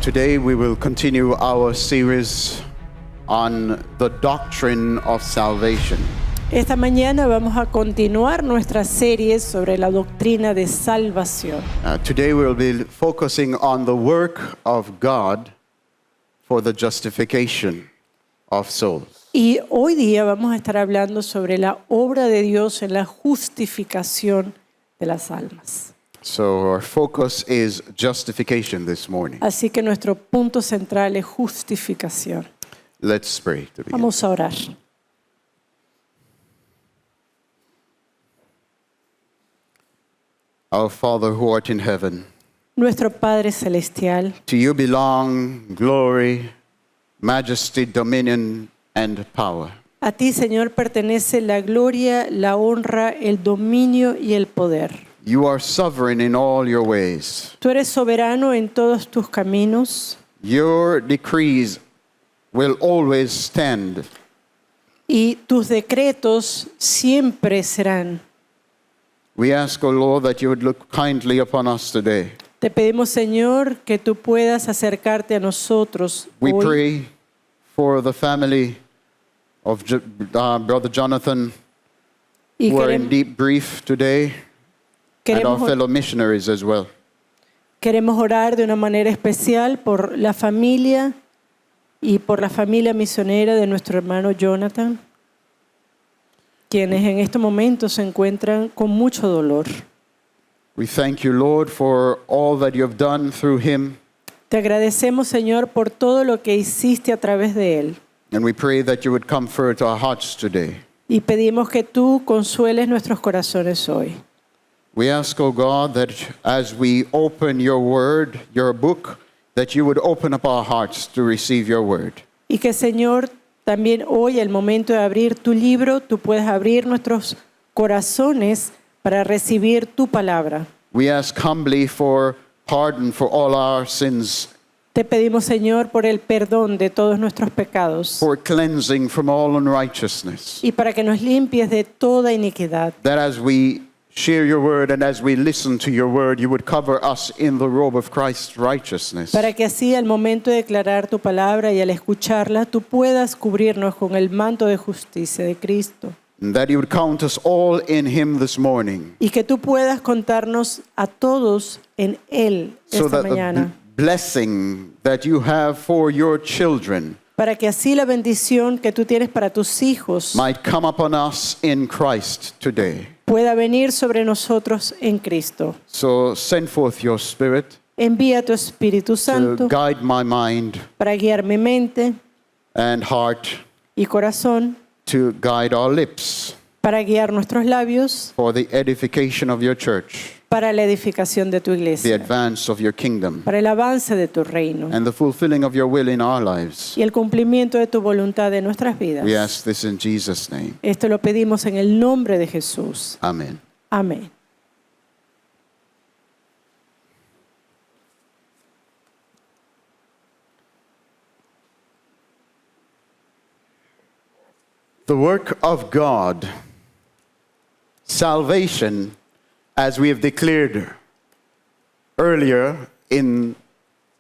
Today we will continue our series on the doctrine of salvation. Esta mañana vamos a continuar nuestra serie sobre la doctrina de salvación. Today we will be focusing on the work of God for the justification of souls. Y hoy día vamos a estar hablando sobre la obra de Dios en la justificación de las almas. So our focus is justification this morning. Así que nuestro punto central es justificación. Let's pray to begin. Vamos a orar. Our Father who art in heaven, Nuestro Padre Celestial, to you belong glory, majesty, dominion, and power. a ti, Señor, pertenece la gloria, la honra, el dominio y el poder. You are sovereign in all your ways. Tú eres soberano en todos tus caminos Your decrees will always stand. y tus decretos siempre serán. We ask, O Lord, that you would look kindly upon us today. Te pedimos, Señor, que tú puedas acercarte a nosotros We hoy. pray for the family of Brother Jonathan, Y who are in queremos, deep grief today, and our fellow missionaries as well. queremos orar de una manera especial por la familia y por la familia misionera de nuestro hermano Jonathan, quienes en estos momentos se encuentran con mucho dolor. We thank you, Lord, for all that you have done through him, Te agradecemos, Señor, por todo lo que hiciste a través de él. and we pray that you would comfort our hearts today. Y pedimos que tú consueles nuestros corazones hoy. We ask, O God, that as we open your word, your book, that you would open up our hearts to receive your word. Y que, Señor, también hoy, al momento de abrir tu libro, tú puedes abrir nuestros corazones para recibir tu palabra. We ask humbly for pardon for all our sins, Te pedimos, Señor, por el perdón de todos nuestros pecados for cleansing from all unrighteousness. y para que nos limpies de toda iniquidad. That as we share your word and as we listen to your word, you would cover us in the robe of Christ's righteousness. Para que así, al momento de declarar tu palabra y al escucharla, tú puedas cubrirnos con el manto de justicia de Cristo. And that you would count us all in him this morning, Y que tú puedas contarnos a todos en Él so esta that the mañana. blessing that you have for your children Para que así la bendición que tú tienes para tus hijos might come upon us in Christ today. pueda venir sobre nosotros en Cristo. So send forth your spirit Envía tu Espíritu to Santo guide my mind para guiar mi mente and heart, y corazón, to guide our lips para guiar nuestros labios, for the edification of your church, para la edificación de tu the iglesia, advance of your kingdom, para el avance de tu reino and the fulfilling of your will in our lives. y el cumplimiento de tu voluntad en nuestras vidas. We ask this in Jesus' name. Esto lo pedimos en el nombre de Jesús. Amen. Amén. The work of God, salvation, as we have declared earlier in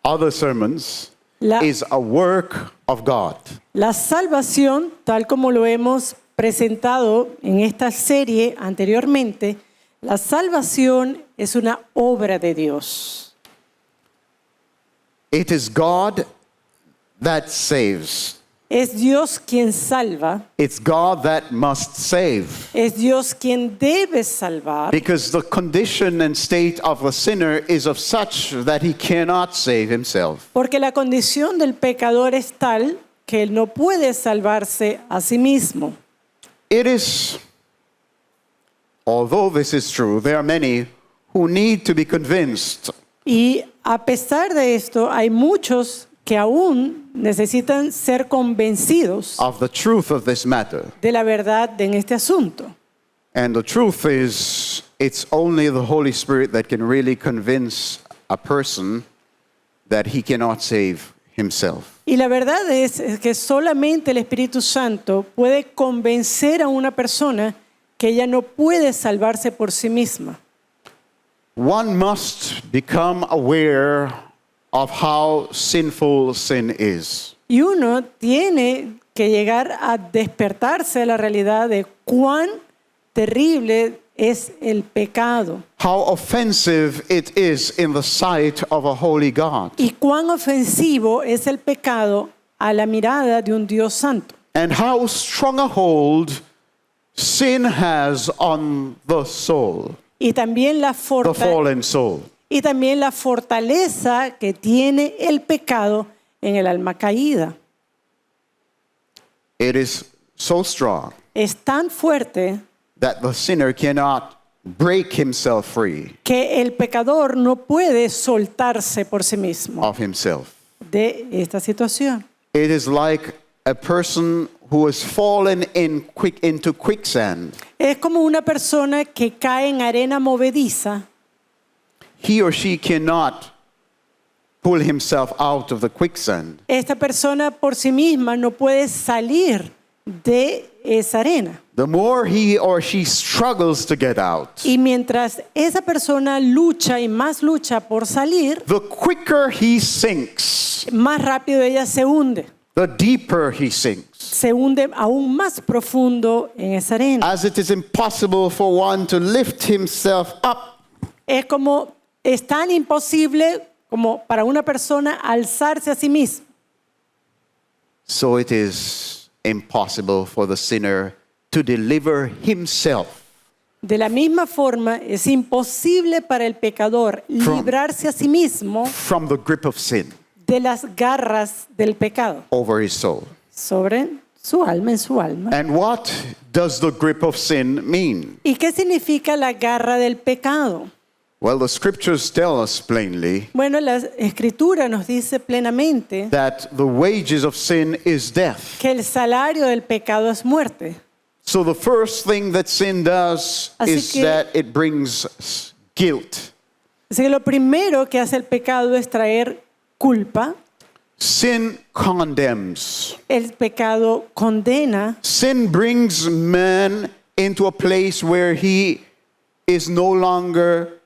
other sermons, La, is a work of God. la salvación, tal como lo hemos presentado en esta serie anteriormente, la salvación es una obra de Dios. It is God that saves. Es Dios quien salva, It's God that must save. es Dios quien debe salvar, Because the condition and state of the sinner is of such that he cannot save himself. porque la condición del pecador es tal que él no puede salvarse a sí mismo. It is, although this is true, there are many who need to be convinced Y a pesar de esto, hay muchos que aún necesitan ser convencidos of the truth of this matter. de la verdad en este asunto. And the truth is, it's only the Holy Spirit that can really convince a person that he cannot save himself. Y la verdad es que solamente el Espíritu Santo puede convencer a una persona que ella no puede salvarse por sí misma. One must become aware of how sinful sin is. Y uno tiene que llegar a despertarse a la realidad de cuán terrible es el pecado How offensive it is in the sight of a holy God. y cuán ofensivo es el pecado a la mirada de un Dios santo. And how strong a hold sin has on the soul, Y también the fallen soul. y también la fortaleza que tiene el pecado en el alma caída. It is so strong Es tan fuerte that the sinner cannot break himself free que el pecador no puede soltarse por sí mismo of himself. de esta situación. It is like a person who has fallen into quicksand. Es como una persona que cae en arena movediza. He or she cannot pull himself out of the quicksand. Esta persona por sí misma no puede salir de esa arena. The more he or she struggles to get out, Y mientras esa persona lucha y más lucha por salir, the quicker he sinks, más rápido ella se hunde. the deeper he sinks. Se hunde aún más profundo en esa arena. As it is impossible for one to lift himself up, Es tan imposible como para una persona alzarse a sí misma. so it is impossible for the sinner to deliver himself De la misma forma, es imposible para el pecador librarse a sí mismo from the grip of sin de las garras del pecado over his soul. sobre su alma, en su alma. And what does the grip of sin mean? ¿Y qué significa la garra del pecado? Well, the scriptures tell us plainly Bueno, la Escritura nos dice plenamente that the wages of sin is death. que el salario del pecado es muerte. So the first thing that sin does Así is que- that it brings guilt. Así que lo primero que hace el pecado es traer culpa. Sin condemns. El pecado condena. Sin brings man into a place where he is no longer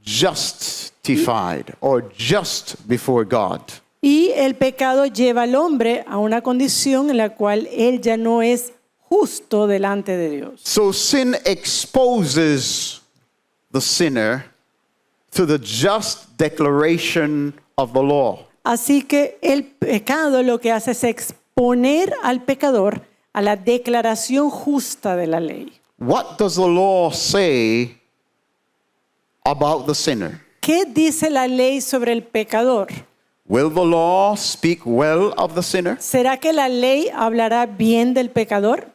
justified or just before God. Y el pecado lleva al hombre a una condición en la cual él ya no es justo delante de Dios. So sin exposes the sinner to the just declaration of the law. Así que el pecado lo que hace es exponer al pecador a la declaración justa de la ley. What does the law say about the sinner? ¿Qué dice la ley sobre el pecador? Will the law speak well of the sinner? ¿Será que la ley hablará bien del pecador?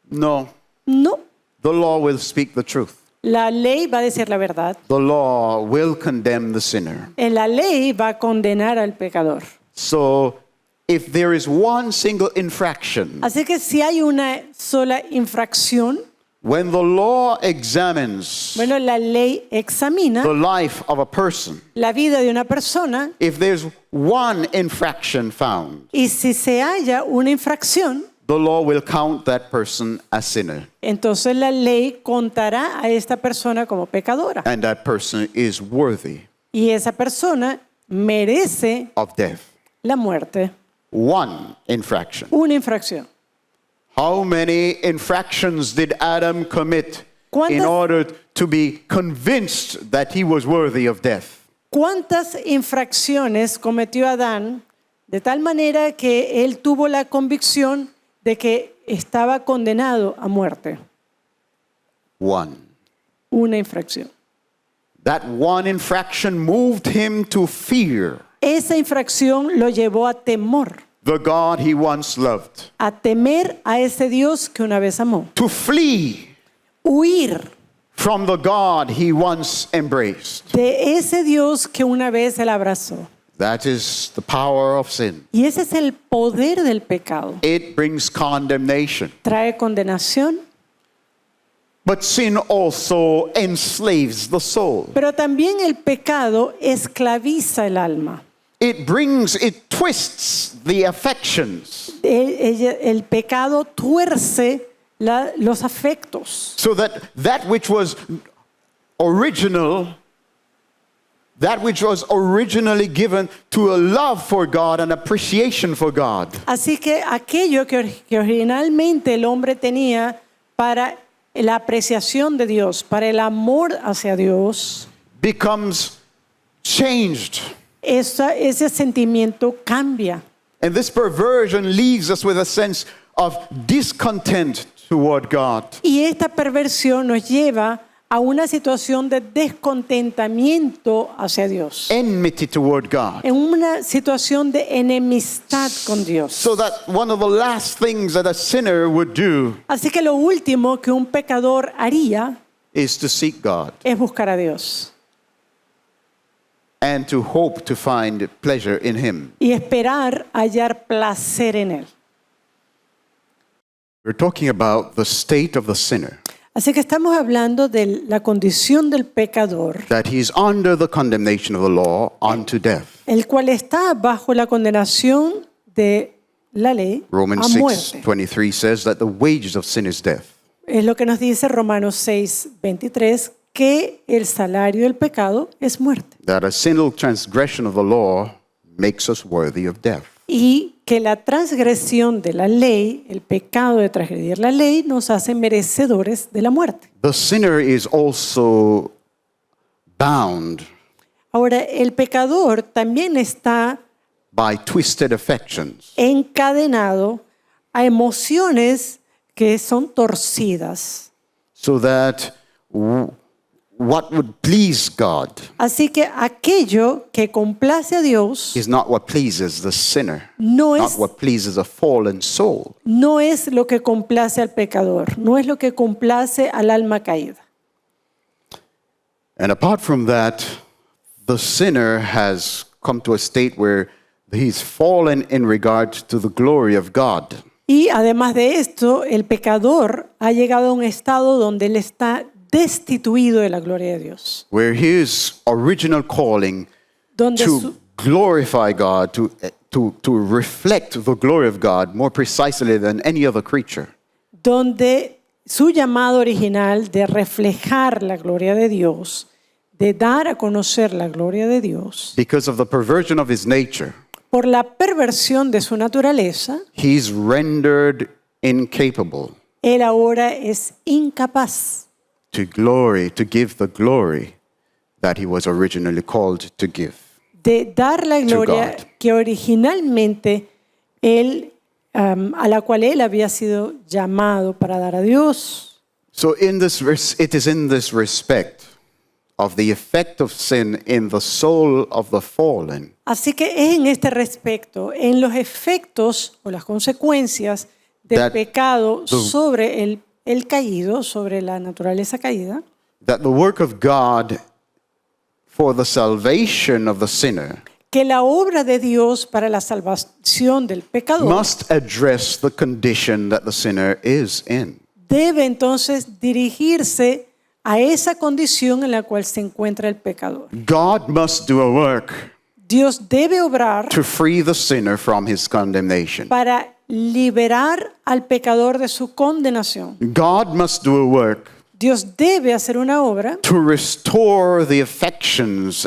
No. No. The law will speak the truth. La ley va a decir la verdad. The law will condemn the sinner. La ley va a condenar al pecador. So if there is one single infraction, Así que si hay una sola infracción, when the law examines bueno, la ley examina the life of a person, la vida de una persona if there's one infraction found, y si se halla una infracción, the law will count that person as sinner, entonces la ley contará a esta persona como pecadora. and that person is worthy Y esa persona merece of death. la muerte. One infraction. Una infracción. How many infractions did Adam commit in ¿Cuántas- order to be convinced that he was worthy of death? ¿Cuántas infracciones cometió Adán de tal manera que él tuvo la convicción de que estaba condenado a muerte? One. Una infracción. That one infraction moved him to fear Esa infracción lo llevó a temor, the God he once loved, a temer a ese Dios que una vez amó, to flee huir from the God he once embraced. de ese Dios que una vez él abrazó. That is the power of sin. Y ese es el poder del pecado. It brings condemnation. Trae condenación, But sin also enslaves the soul. pero también el pecado esclaviza el alma. It twists the affections El pecado tuerce los afectos. so that which was original, that which was originally given to a love for God and appreciation for God, Así que aquello que originalmente el hombre tenía para la apreciación de Dios, para el amor hacia Dios, becomes changed. ese sentimiento cambia. And this perversion leaves us with a sense of discontent toward God. Y esta perversión nos lleva a una situación de descontentamiento hacia Dios, Enmity toward God. en una situación de enemistad con Dios. So that one of the last things that a sinner would do Así que lo último que un pecador haría is to seek God es buscar a Dios and to hope to find pleasure in Him. y esperar hallar placer en Él. We're talking about the state of the sinner, Así que estamos hablando de la condición del pecador, that he is under the condemnation of the law unto death. el cual está bajo la condenación de la ley Romans a muerte. 6:23 says that the wages of sin is death. Es lo que nos dice Romanos 6:23, que el salario del pecado es muerte. That a sinful transgression of the law makes us worthy of death. Y que la transgresión de la ley, el pecado de transgredir la ley, nos hace merecedores de la muerte. The sinner is also bound Ahora, el pecador también está by twisted affections. encadenado a emociones que son torcidas. So that what would please God Así que aquello que complace a Dios is not what pleases the sinner, no not es, what pleases a fallen soul. no es lo que complace al pecador, no es lo que complace al alma caída. And apart from that, the sinner has come to a state where he's fallen in regard to the glory of God. Y además de esto, el pecador ha llegado a un estado donde él está destituido de la gloria de Dios, Where his original calling donde to glorify God, to reflect the glory of God more precisely than any other creature, donde su llamado original de reflejar la gloria de Dios, de dar a conocer la gloria de Dios, because of the perversion of his nature, por la perversión de su naturaleza, he's rendered incapable él ahora es incapaz to give the glory that he was originally called to give. de dar la gloria God. que originalmente él, a la cual él había sido llamado para dar a Dios. So it is in this respect of the effect of sin in the soul of the fallen Así que es en este respecto, en los efectos o las consecuencias del That pecado sobre el caído, sobre la naturaleza caída, that the work of God for the salvation of the sinner que la obra de Dios para la salvación del pecador must address the condition that the sinner is in. debe entonces dirigirse a esa condición en la cual se encuentra el pecador. God must do a work Dios debe obrar to free the sinner from his condemnation. para liberar al pecador de su condenación. God must do a work Dios debe hacer una obra to restore the affections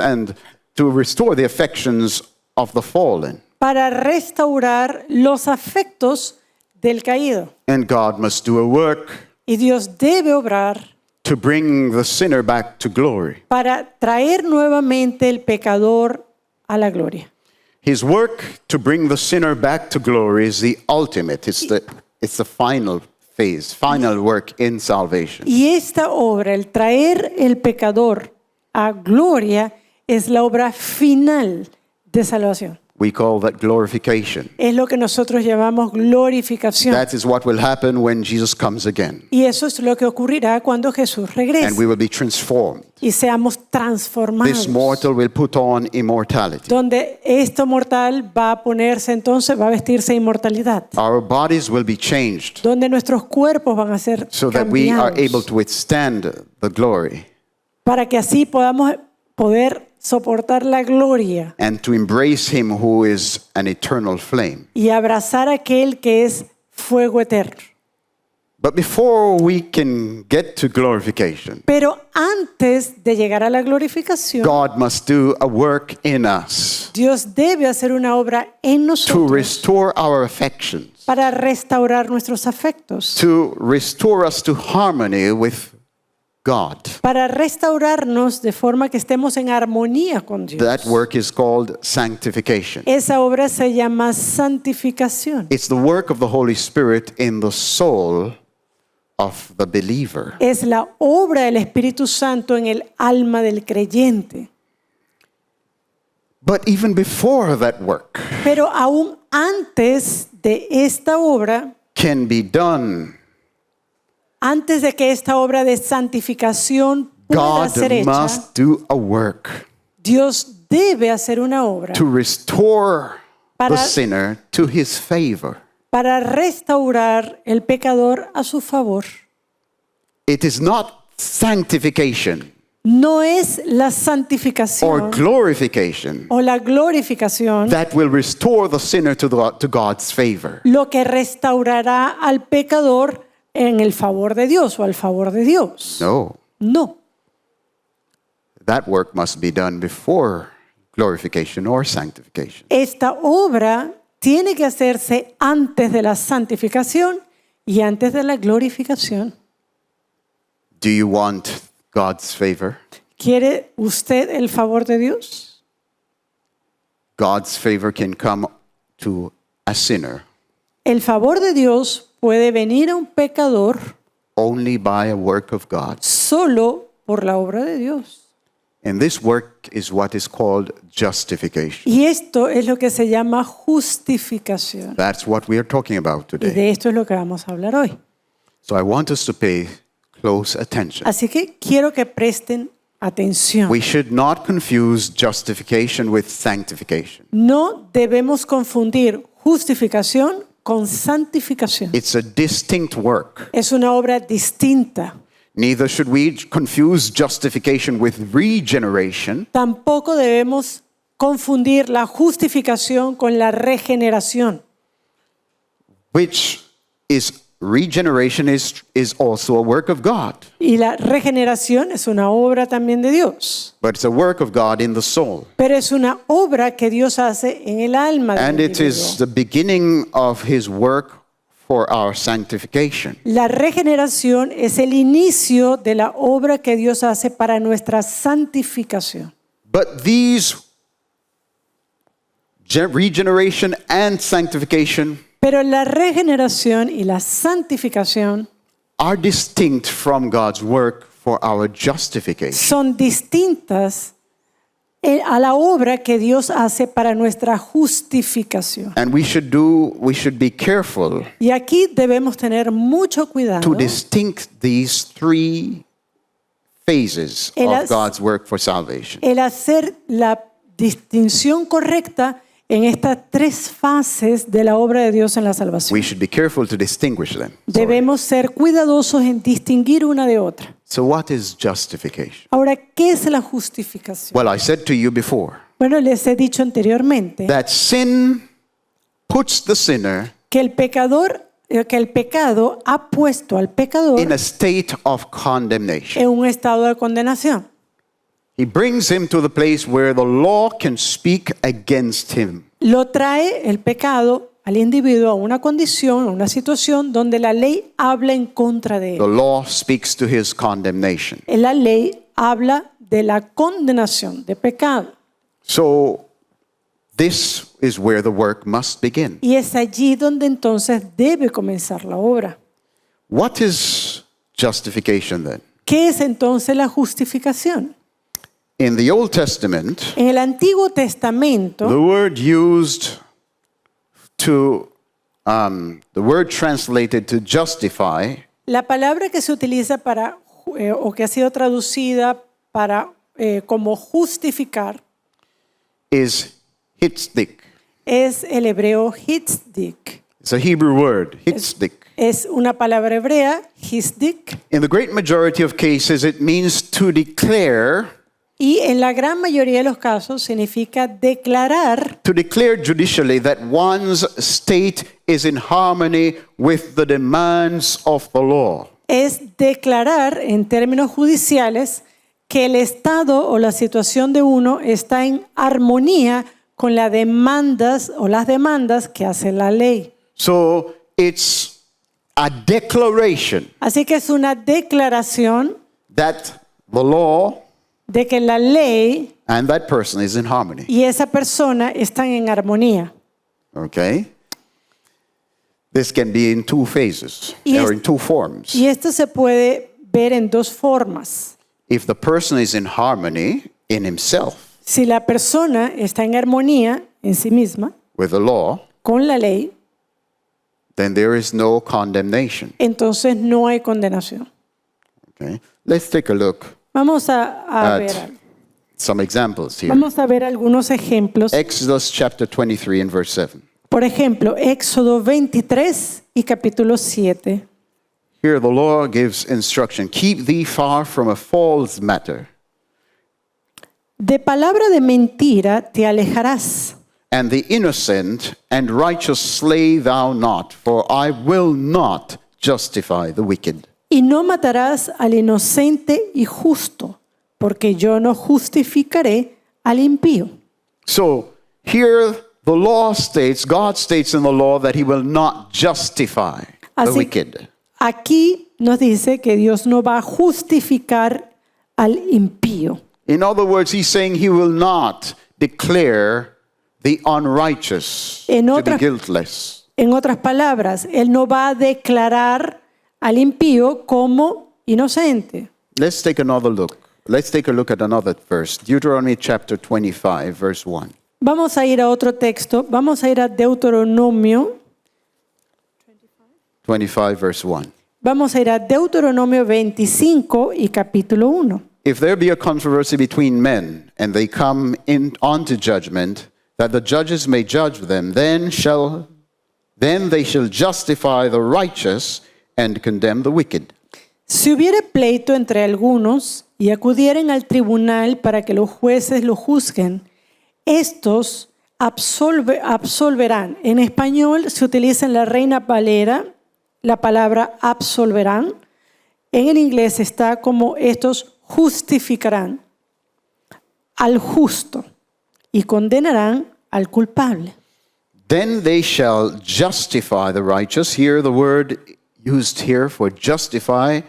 of the fallen. para restaurar los afectos del caído. And God must do a work Y Dios debe obrar to bring the sinner back to glory. para traer nuevamente el pecador a la gloria. His work to bring the sinner back to glory is the ultimate. It's the final phase, final work in salvation. Y esta obra, el traer el pecador a gloria, es la obra final de salvación. We call that glorification. Es lo que nosotros llamamos glorificación. That is what will happen when Jesus comes again. Y eso es lo que ocurrirá cuando Jesús And regrese we will be transformed. y seamos This transformados. mortal will put on immortality. Donde esto mortal va a ponerse entonces, va a vestirse de inmortalidad. Our bodies will be changed Donde nuestros cuerpos van a ser so that we are able cambiados. to withstand the glory Para que así podamos poder soportar la gloria and to embrace him who is an eternal flame. y abrazar a aquel que es fuego eterno. But before we can get to glorification, Pero antes de llegar a la glorificación, God must do a work in us Dios debe hacer una obra en to nosotros restore our affections, para restaurar nuestros afectos, to restore us to harmony with God. para restaurarnos de forma que estemos en armonía con Dios. That work is called sanctification. Esa obra se llama santificación. It's the work of the Holy Spirit in the soul of the believer. Es la obra del Espíritu Santo en el alma del creyente. But even before that work Pero aún antes de esta obra, can be done, antes de que esta obra de santificación pueda God ser hecha, must do a work Dios debe hacer una obra to restore the Para- sinner to his favor. para restaurar el pecador a su favor. It is not sanctification No es la or santificación glorification o la glorificación that will restore the sinner to God's favor. lo que restaurará al pecador en el favor de Dios o al favor de Dios. No, No. that work must be done before glorification or sanctification. Esta obra tiene que hacerse antes de la santificación y antes de la glorificación. Do you want God's favor? ¿Quiere usted el favor de Dios? God's favor can come to a sinner El favor de Dios puede venir a un pecador only by a work of God. solo por la obra de Dios. And this work is what is called justification. Y esto es lo que se llama justificación. That's what we are talking about Y today. de esto es lo que vamos a hablar hoy. So I want us to pay close attention. Así que quiero que presten atención. We should not confuse justification with sanctification. No debemos confundir justificación con santificación. It's a distinct work. Es una obra distinta. Neither should we confuse justification with regeneration. Tampoco debemos confundir la justificación con la regeneración. Which is regeneration is also a work of God, Y la regeneración es una obra también de Dios. but it's a work of God in the soul. Pero es una obra que Dios hace en el alma del And it is individuo. the beginning of his work for our sanctification. La regeneración es el inicio de la obra que Dios hace para nuestra santificación. But these regeneration and sanctification Pero la regeneración y la santificación are distinct from God's work for our justification. son distintas a la obra que Dios hace para nuestra justificación. And we should be careful Y aquí debemos tener mucho cuidado to distinct these three phases of God's work for salvation. el hacer la distinción correcta en estas tres fases de la obra de Dios en la salvación. We should be careful to distinguish them. Debemos ser cuidadosos en distinguir una de otra. So what is justification? Ahora, ¿qué es la justificación? Well, I said to you before Bueno, les he dicho anteriormente that sin puts the sinner que el pecado ha puesto al pecador in a state of condemnation. en un estado de condenación. He brings him to the place where the law can speak against him. Lo trae el pecado al individuo a una condición, a una situación donde la ley habla en contra de The él. law speaks to his condemnation. La ley habla de la condenación, de pecado. So this is where the work must begin. Y es allí donde entonces debe comenzar la obra. What is justification then? ¿Qué es entonces la justificación? In the Old Testament, En el Antiguo Testamento, the word used to, the word translated to justify la palabra que se utiliza para, o que ha sido traducida para, como justificar, is hitzdik. es el hebreo hitzdik. It's a Hebrew word, hitzdik. Es una palabra hebrea, hizdik. In the great majority of cases, it means to declare Y en la gran mayoría de los casos significa declarar, To declare judicially that one's state is in harmony with the demands of the law. es declarar en términos judiciales que el estado o la situación de uno está en armonía con las demandas que hace la ley. So it's a declaration Así que es una declaración that the law de que la ley and that person is in harmony. y esa persona están en armonía. Okay? This can be in two phases Y or es- in two forms. Y esto se puede ver en dos formas. If the person is in harmony in himself Si la persona está en armonía en sí misma with the law, con la ley, then there is no condemnation. entonces no hay condenación. Okay? Let's take a look Vamos a ver, at some examples here. vamos a ver algunos ejemplos. Exodus chapter 23 and verse 7. Por ejemplo, Éxodo 23 y capítulo 7. Here the law gives instruction, keep thee far from a false matter, De palabra de mentira te alejarás, and the innocent and righteous slay thou not, for I will not justify the wicked. y no matarás al inocente y justo, porque yo no justificaré al impío. So here the law states, God states in the law that he will not justify the Así- wicked. Aquí nos dice que Dios no va a justificar al impío. In other words, he's saying he will not declare the unrighteous En to be otras- guiltless. En otras palabras, Él no va a declarar al impío como inocente. Let's take another look. Let's take a look at another verse. Deuteronomy chapter 25, verse 1. Vamos a ir a otro texto, vamos a ir a Deuteronomio, 25, verse 1. vamos a ir a Deuteronomio 25 y capítulo 1. If there be a controversy between men, and they come in unto judgment, that the judges may judge them, then they shall justify the righteous and condemn the wicked. Si hubiere pleito entre algunos y acudieren al tribunal para que los jueces lo juzguen, estos absolverán. En español se utiliza en la Reina Valera la palabra absolverán. En el inglés está como estos justificarán al justo y condenarán al culpable. Then they shall justify the righteous. Here, the word used here for justify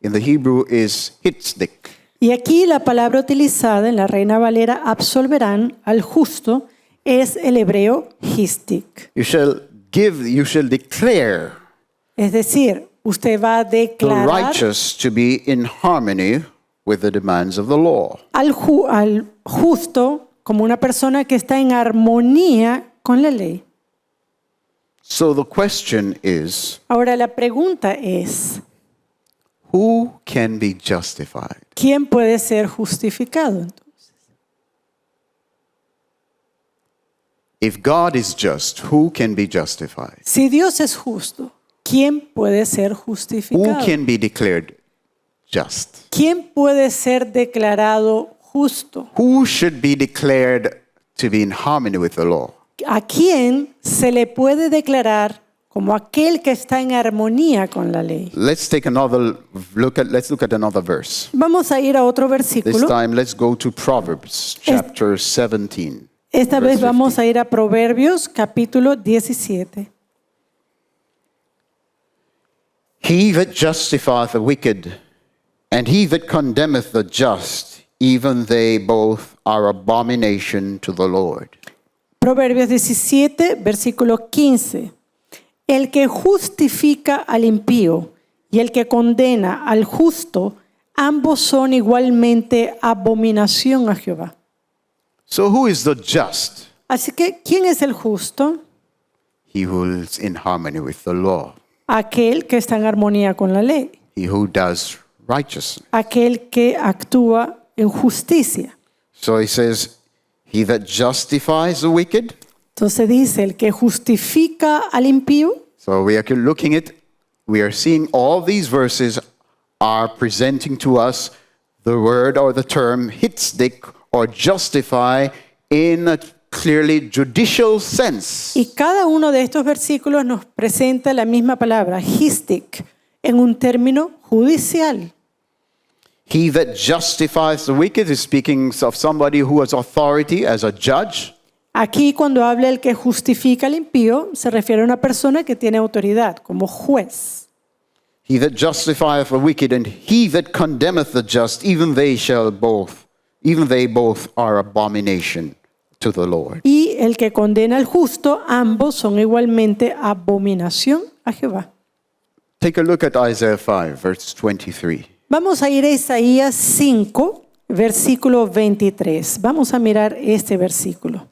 in the Hebrew is hitzdik. Y aquí la palabra utilizada en la Reina Valera absolverán al justo es el hebreo histik. You shall declare Es decir, usted va a the declarar righteous to be in harmony with the demands of the law. al justo como una persona que está en armonía con la ley. So the question is, Ahora la pregunta es, who can be justified? ¿quién puede ser justificado entonces? If God is just, who can be justified? Si Dios es justo, ¿quién puede ser Who justificado? can be declared just? ¿Quién puede ser declarado justo? Who should be declared to be in harmony with the law? ¿A quién se le puede declarar como aquel que está en armonía con la ley? Let's look at another verse. Vamos a ir a otro This versículo. time let's go to Proverbs chapter 17. Esta verse vez vamos 15. a ir a Proverbios capítulo 17. He that justifieth the wicked, and he that condemneth the just, even they both are abomination to the Lord. Proverbios 17, versículo 15. El que justifica al impío y el que condena al justo, ambos son igualmente abominación a Jehová. So who is the just? Así que, ¿quién es el justo? He who is in harmony with the law. Aquel que está en armonía con la ley. He who does righteousness. Aquel que actúa en justicia. So he says, he that justifies the wicked. Entonces dice, el que justifica al impío. So we are seeing all these verses are presenting to us the word or the term hitzik or justify in a clearly judicial sense. Y cada uno de estos versículos nos presenta la misma palabra, histik, en un término judicial. He that justifies the wicked is speaking of somebody who has authority as a judge. Aquí cuando habla el que justifica al impío, se refiere a una persona que tiene autoridad como juez. He that justifieth the wicked and he that condemneth the just, even they both are abomination to the Lord. Y el que condena al justo, ambos son igualmente abominación a Jehová. Take a look at Isaiah 5, verse 23. Vamos a ir a Isaías 5, versículo 23. Vamos a mirar este versículo.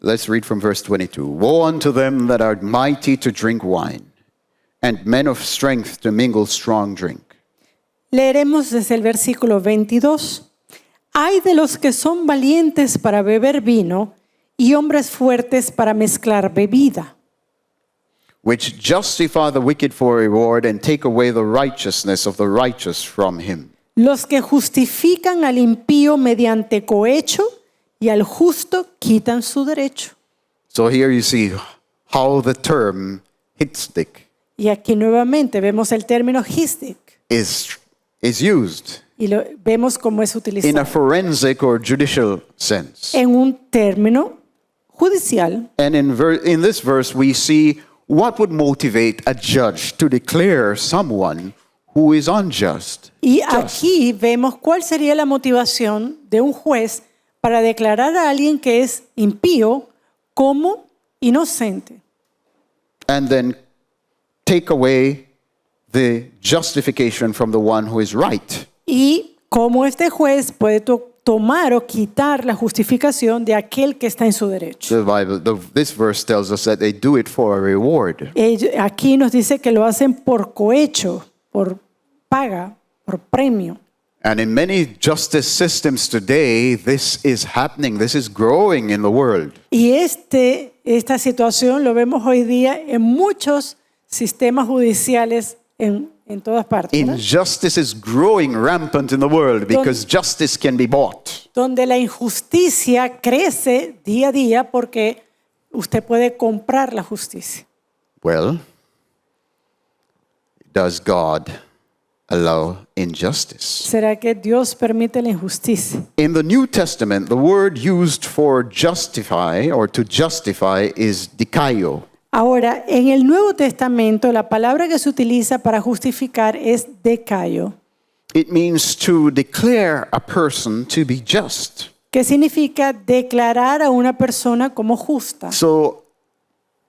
Let's read from verse 22. Woe unto them that are mighty to drink wine, and men of strength to mingle strong drink. Leeremos desde el versículo 22. Ay de los que son valientes para beber vino y hombres fuertes para mezclar bebida, Which justify the wicked for reward and take away the righteousness of the righteous from him. los que justifican al impío mediante cohecho y al justo quitan su derecho. So here you see how the term hitzik Y aquí nuevamente vemos el término histik is used y lo vemos cómo es in a utilizado forensic or judicial sense. en un término judicial. And in this verse we see what would motivate a judge to declare someone who is unjust. Y aquí vemos cuál sería la motivación de un juez para declarar a alguien que es impío como inocente And then take away the justification from the one who is right. y cómo este juez puede tomar o quitar la justificación de aquel que está en su derecho. This verse tells us that they do it for a reward. Aquí nos dice que lo hacen por cohecho, por paga, por premio. And in many justice systems today, this is happening. This is growing in the world. Y esta situación lo vemos hoy día en muchos sistemas judiciales en todas partes, ¿verdad? Injustice is growing rampant in the world because justice can be bought. Donde la injusticia crece día a día porque usted puede comprar la justicia. Well, does God allow injustice? ¿Será que Dios permite la injusticia? In the New Testament, the word used for justify or to justify is dikaio. Ahora, en el Nuevo Testamento, la palabra que se utiliza para justificar es decayo, It means to declare a person to be just. que significa declarar a una persona como justa. So,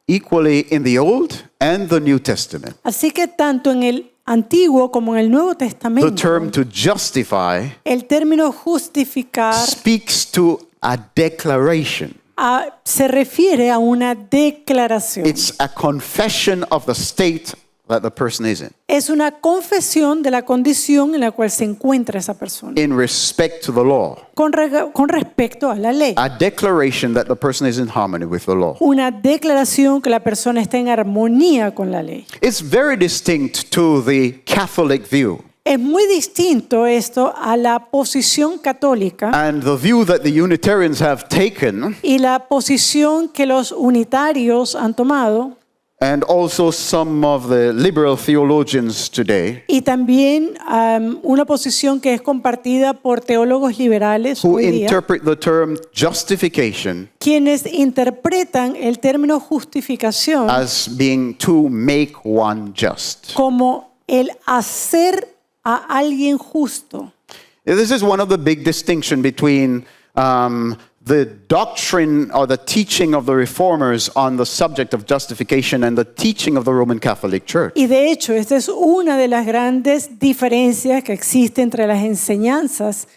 equally in the Old and the New Testament, Así que tanto en el Antiguo como en el Nuevo the Testamento, term to justify el término justificar speaks to a declaration. se refiere a una declaración. It's a confession of the state that the person is in, Es una confesión de la condición en la cual se encuentra esa persona in respect to the law. con respecto a la ley. A declaration that the person is in harmony with the law. Una declaración que la persona está en armonía con la ley. It's very distinct to the Catholic view Es muy distinto esto a la posición católica and the view that the Unitarians have taken, y la posición que los unitarios han tomado, and also some of the liberal theologians today, y también una posición que es compartida por teólogos liberales who hoy día, interpret the term justification quienes interpretan el término justificación as being to make one just. como el hacer a alguien justo. This is one of the big distinctions between the doctrine or the teaching of the reformers on the subject of justification and the teaching of the Roman Catholic Church. Y de hecho, esta es una de las grandes diferencias que existe entre las enseñanzas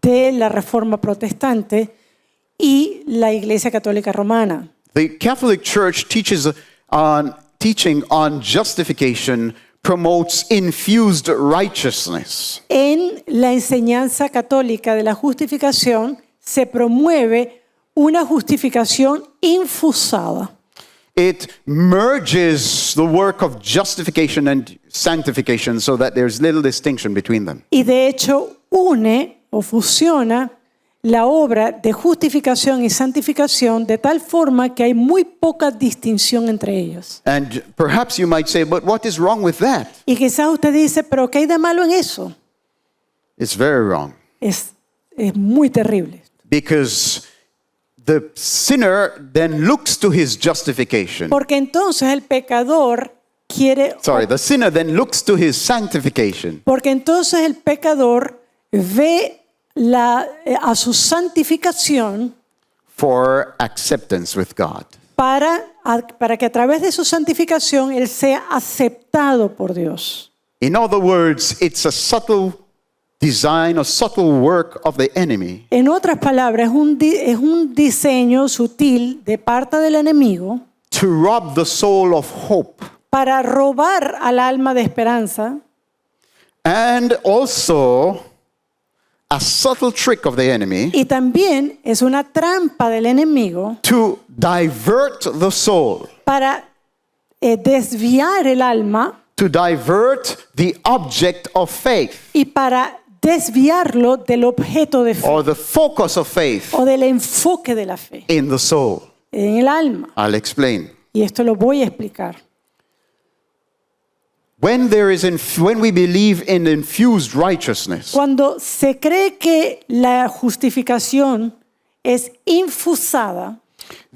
de la Reforma Protestante y la Iglesia Católica Romana. The Catholic Church teaching on justification promotes infused righteousness. En la enseñanza católica de la justificación se promueve una justificación infusada. It merges the work of justification and sanctification so that there's little distinction between them. Y de hecho une o fusiona la obra de justificación y santificación de tal forma que hay muy poca distinción entre ellos. And perhaps you might say, but what is wrong with that? Y quizás usted dice, pero ¿qué hay de malo en eso? It's very wrong. Es muy terrible. Because the sinner then looks to his justification. Porque entonces el pecador quiere... The sinner then looks to his sanctification Porque entonces el pecador ve a su santificación for acceptance with God. para que a través de su santificación él sea aceptado por Dios. In other words, it's a subtle design, a subtle work of the enemy En otras palabras, es un diseño sutil de parte del enemigo to rob the soul of hope. para robar al alma de esperanza And also a subtle trick of the enemy y también es una trampa del enemigo to divert the soul, para desviar el alma to divert the object of faith y para desviarlo del objeto de fe or the focus of faith o del enfoque de la fe in the soul. en el alma. I'll explain. Y esto lo voy a explicar. When we believe in infused righteousness, Cuando se cree que la justificación es infusada,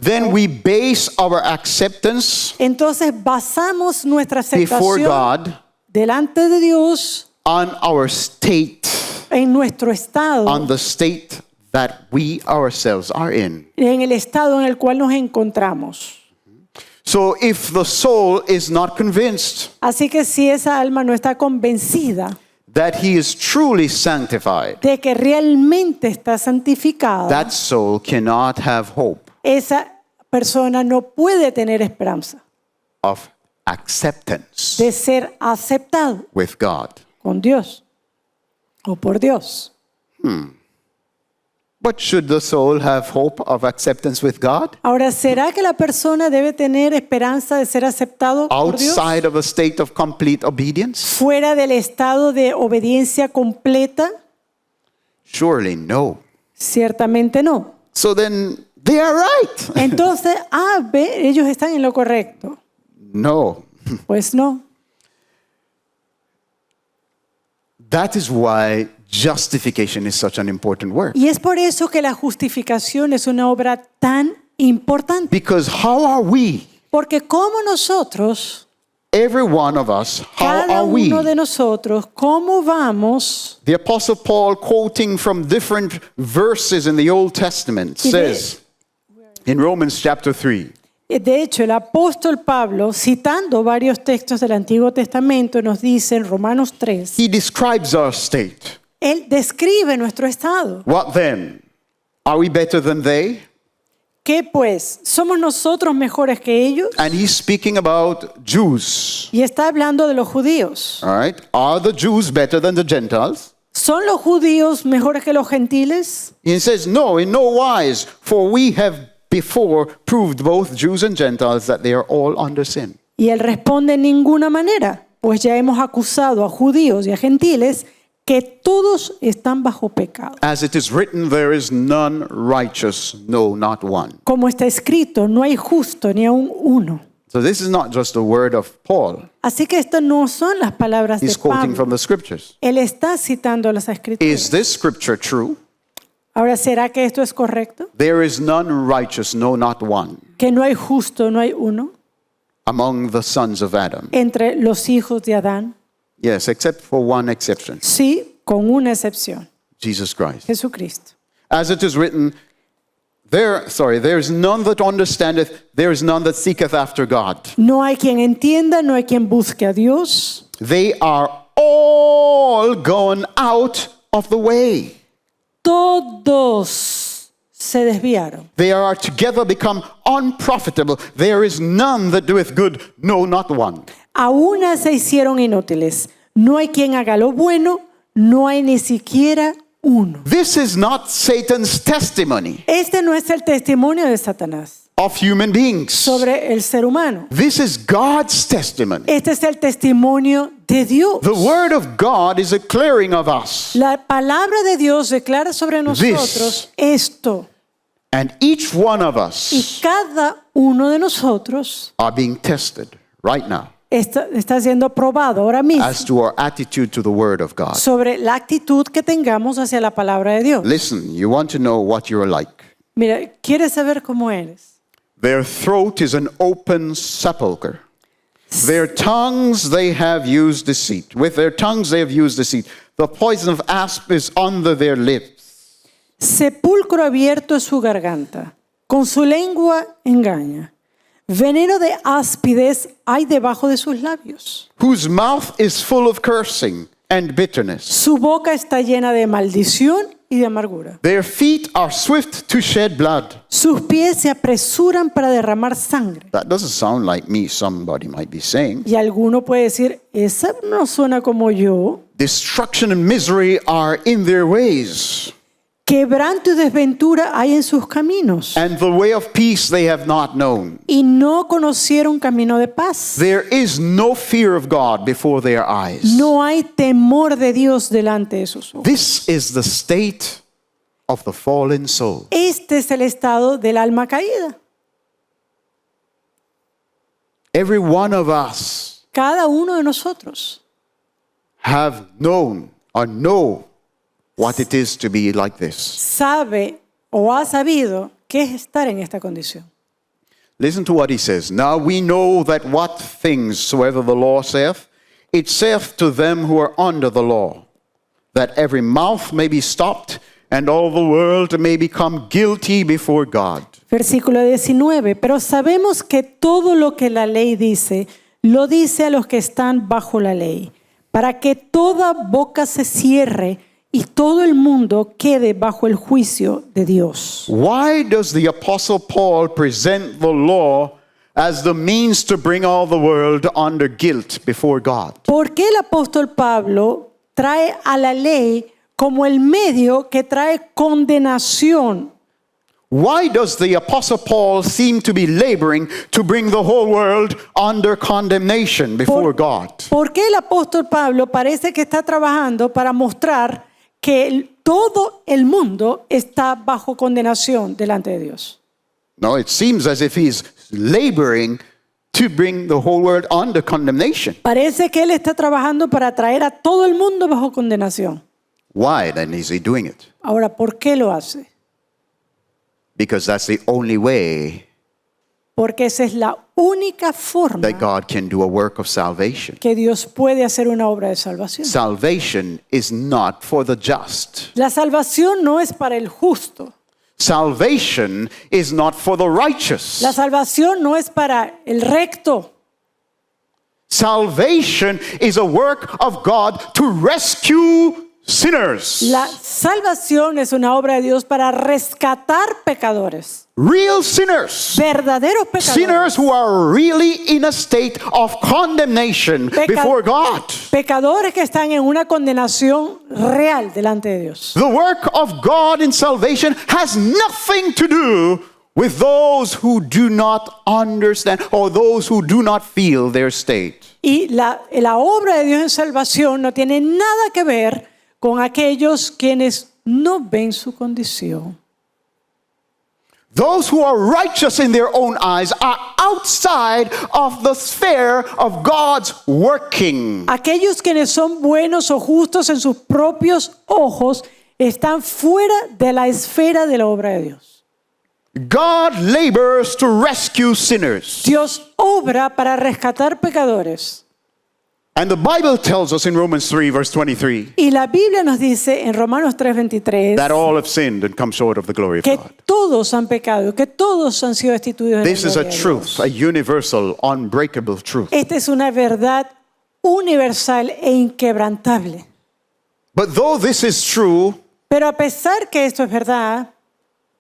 then we base our acceptance entonces basamos nuestra before aceptación God delante de Dios on our state, en nuestro estado, on the state that we ourselves are in. en el estado en el cual nos encontramos. So if the soul is not convinced Así que si esa alma no está convencida that he is truly sanctified, de que realmente está santificada, that soul cannot have hope esa persona no puede tener esperanza of acceptance de ser aceptado with God. con Dios o por Dios. But should the soul have hope of acceptance with God Ahora, ¿será que la persona debe tener esperanza de ser aceptado por Dios outside of a state of complete obedience? fuera del estado de obediencia completa? Surely no. Ciertamente no. So then they are right. Entonces, ellos están en lo correcto. No. Pues no. That is why justification is such an important work. Y es por eso que la justificación es una obra tan importante. Because how are we? Porque como nosotros, Every one of us, how cada are we? uno de nosotros, ¿cómo vamos? The Apostle Paul, quoting from different verses in the Old Testament, says in Romans chapter 3, De hecho, el apóstol Pablo, citando varios textos del Antiguo Testamento, nos dice en Romanos 3, he describes our state. él describe nuestro estado. What then? Are we better than they? ¿Qué pues? ¿Somos nosotros mejores que ellos? And he's speaking about Jews. Y está hablando de los judíos. All right? Are the Jews better than the Gentiles? ¿Son los judíos mejores que los gentiles? He says, no, in no wise, for we have before proved both Jews and Gentiles that they are all under sin. Y él responde en ninguna manera, pues ya hemos acusado a judíos y a gentiles que todos están bajo pecado. As it is written, there is none righteous, no, not one. Como está escrito, no hay justo ni aun uno. So this is not just a word of Paul. Así que esto no son las palabras de He's quoting from Pablo. the scriptures. Él está citando las Is escrituras. this scripture true? Ahora, ¿será que esto es correcto? There is none righteous, no, not one, Que no hay justo, no hay uno among the sons of Adam. entre los hijos de Adán. Yes, except for one exception, Sí, con una excepción, Jesus Christ. Jesucristo. As it is written, there is none that understandeth, there is none that seeketh after God. No hay quien entienda, no hay quien busque a Dios. They are all gone out of the way. Todos se desviaron. They are together become unprofitable. There is none that doeth good, no, not one. A una se hicieron inútiles. No hay quien haga lo bueno, no hay ni siquiera uno. This is not Satan's testimony. Este no es el testimonio de Satanás. of human beings. sobre el ser humano. This is God's testimony. Este es el testimonio de Dios. The word of God is declaring of us. La palabra de Dios declara sobre nosotros esto. And each one of Y us cada uno de nosotros are being tested right now está siendo probado ahora mismo as to our attitude to the word of God. sobre la actitud que tengamos hacia la palabra de Dios. Listen, you want to know what you're like. Mira, ¿quieres saber cómo eres? Their throat is an open sepulchre. Their tongues they have used deceit. With their tongues they have used deceit. The poison of asp is under their lips. Sepulcro abierto es su garganta, con su lengua engaña. Veneno de áspides hay debajo de sus labios. Whose mouth is full of cursing and bitterness. Su boca está llena de maldición y de amargura. Their feet are swift to shed blood. Sus pies se apresuran para derramar sangre. That doesn't sound like me, somebody might be saying. Y alguno puede decir, esa no suena como yo. Destruction and misery are in their ways. Quebranto y desventura hay en sus caminos. And the way of peace they have not known. Y no conocieron camino de paz. There is no fear of God before their eyes. No hay temor de Dios delante de sus ojos. This is the state of the fallen soul. Este es el estado del alma caída. Every one of us Cada uno de nosotros have known or know what it is to be like this. sabe o ha sabido qué es estar en esta condición. Listen to what he says. Now we know that what things soever the law saith, it saith to them who are under the law, that every mouth may be stopped, and all the world may become guilty before God. Versículo 19. Pero sabemos que todo lo que la ley dice, lo dice a los que están bajo la ley, para que toda boca se cierre y todo el mundo quede bajo el juicio de Dios. Why does the Apostle Paul present the law as the means to bring all the world under guilt before God? ¿Por qué el apóstol Pablo trae a la ley como el medio que trae condenación? Why does the Apostle Paul seem to be laboring to bring the whole world under condemnation before God? ¿Por qué el apóstol Pablo parece que está trabajando para mostrar que todo el mundo está bajo condenación delante de Dios? No, it seems as if he's laboring to bring the whole world under condemnation. Parece que él está trabajando para traer a todo el mundo bajo condenación. Why then is he doing it? Ahora, ¿por qué lo hace? Because that's the only way Porque esa es la única forma that God can do a work of salvation. que Dios puede hacer una obra de salvación. Salvation is not for the just. La salvación no es para el justo. Salvation is not for the righteous. La salvación no es para el recto. Salvation is a work of God to rescue sinners. La salvación es una obra de Dios para rescatar pecadores. Real sinners. Verdaderos pecadores. Sinners who are really in a state of condemnation before God. Pecadores que están en una condenación real delante de Dios. The work of God in salvation has nothing to do with those who do not understand or those who do not feel their state. Y la obra de Dios en salvación no tiene nada que ver con aquellos quienes no ven su condición. Those who are righteous in their own eyes are outside of the sphere of God's working. Aquellos quienes son buenos o justos en sus propios ojos están fuera de la esfera de la obra de Dios. God labors to rescue sinners. Dios obra para rescatar pecadores. And the Bible tells us in Romans 3 verse 23 Y la Biblia nos dice en Romanos 3:23 that all have sinned and come short of the glory of que God. todos han pecado, que todos han sido destituidos de la This is a gloria de truth, Dios. a universal, unbreakable truth. Esta es una verdad universal e inquebrantable. But though this is true Pero a pesar que esto es verdad,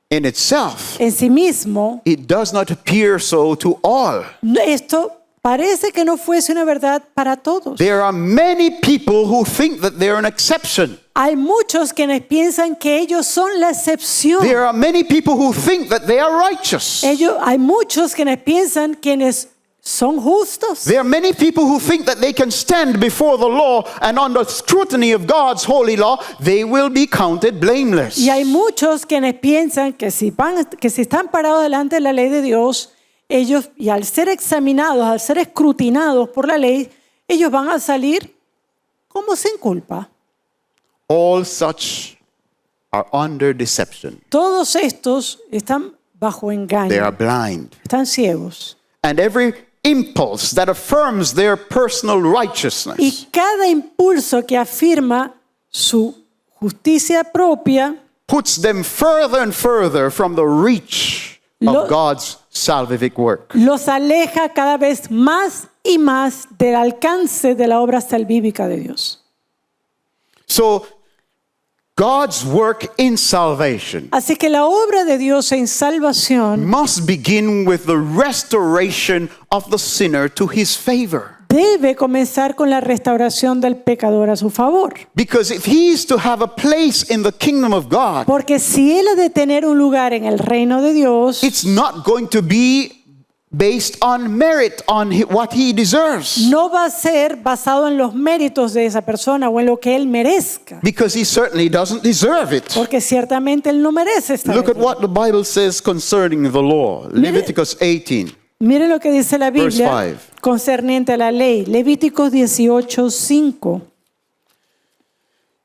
in itself, en sí mismo, it does not appear so to all. esto parece que no fuese una verdad para todos. There are many people who think that they're an exception. Hay muchos quienes piensan que ellos son la excepción. There are many people who think that they are righteous. Hay muchos quienes piensan quienes son justos. There are many people who think that they can stand before the law, and under scrutiny of God's holy law, they will be counted blameless. Y hay muchos quienes piensan que si están parados delante de la ley de Dios, ellos, y al ser examinados, al ser escrutinados por la ley, ellos van a salir como sin culpa. All such are under deception. Todos estos están bajo They are engaño, blind. están ciegos. And every impulse that affirms their personal righteousness Y cada impulso que afirma su justicia propia puts them further and further from the reach Lo- of God's salvific work. los aleja cada vez más y más del alcance de la obra salvífica de Dios. So, God's work in salvation Así que la obra de Dios en salvación must begin with the restoration of the sinner to his favor. debe comenzar con la restauración del pecador a su favor. Because if he is to have a place in the kingdom of God, Porque si él ha de tener un lugar en el reino de Dios, it's not going to be based on merit, on what he deserves. no va a ser basado en los méritos de esa persona o en lo que él merezca. Because he certainly doesn't deserve it. Porque ciertamente él no merece estar Look at allí. what the Bible says concerning the law. Leviticus 18. Mire lo que dice la Verse Biblia 5. concerniente a la ley. Levíticos 18:5.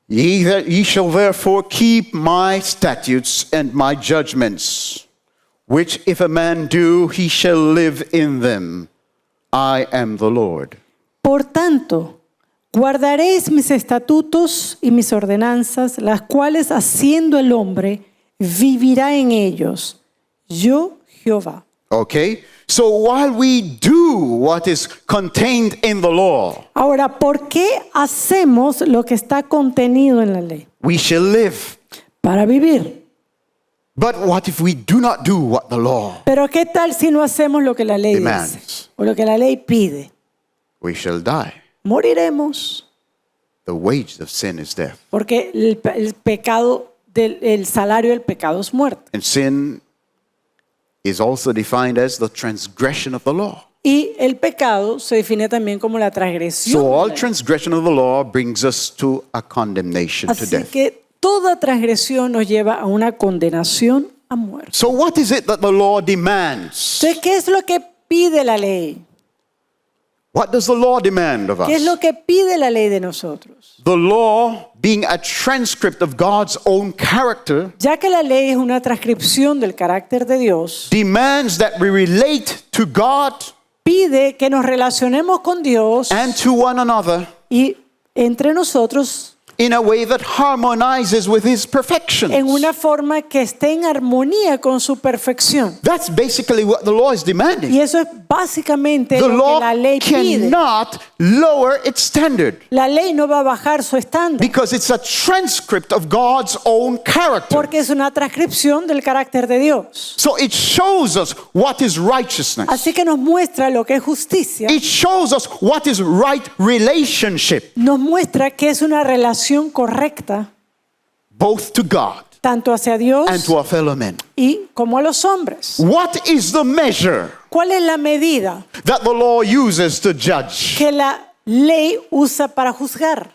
Ye shall therefore keep my statutes and my judgments, which if a man do, he shall live in them. I am the Lord. Por tanto, guardaréis mis estatutos y mis ordenanzas, las cuales haciendo el hombre vivirá en ellos. Yo, Jehová. Okay? So while we do what is contained in the law, Ahora, ¿por qué hacemos lo que está contenido en la ley? we shall live. Para vivir. But what if we do not do what the law? Pero ¿qué tal si no hacemos lo que la ley Demands. dice? O lo que la ley pide. We shall die. Moriremos. The wages of sin is death. Porque el pecado, el salario del pecado es muerte. And sin is also defined as the transgression of the law. Y el pecado se define también como la transgresión. So de la all ley. transgression of the law brings us to a condemnation to Así death. que toda transgresión nos lleva a una condenación a muerte. So what is it that the law demands? Entonces, ¿qué es lo que pide la ley? What does the law demand of ¿Qué es us? lo que pide la ley de nosotros? The law, being a transcript of God's own character, Ya que la ley es una transcripción del carácter de Dios, demands that we relate to God pide que nos relacionemos con Dios and to one another y entre nosotros in a way that harmonizes with His perfection. en una forma que esté en armonía con su perfección. That's basically what the law is demanding. Y eso es básicamente The lo que law la ley pide. cannot lower its standard La ley no va a bajar su estándar because it's a transcript of God's own character. porque es una transcripción del carácter de Dios. So it shows us what is righteousness. Así que nos muestra lo que es justicia, It shows us what is right relationship, nos muestra que es una relación correcta both to God tanto hacia Dios and to our fellow men. y como a los hombres. What is the measure ¿Cuál es la medida that the law uses to judge? que la ley usa para juzgar?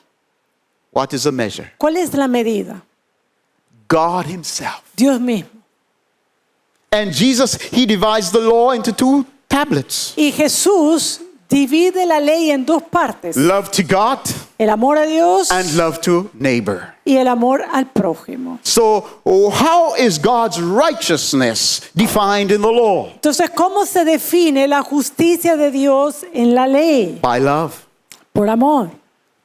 What is the measure? ¿Cuál es la medida? God Himself. Dios mismo. And Jesus, He divides the law into two tablets. Y Jesús divide la ley en dos partes: Love to God el amor a Dios and love to neighbor. y el amor al prójimo. So, how is God's righteousness defined in the law? Entonces, ¿cómo se define la justicia de Dios en la ley? By love, Por amor,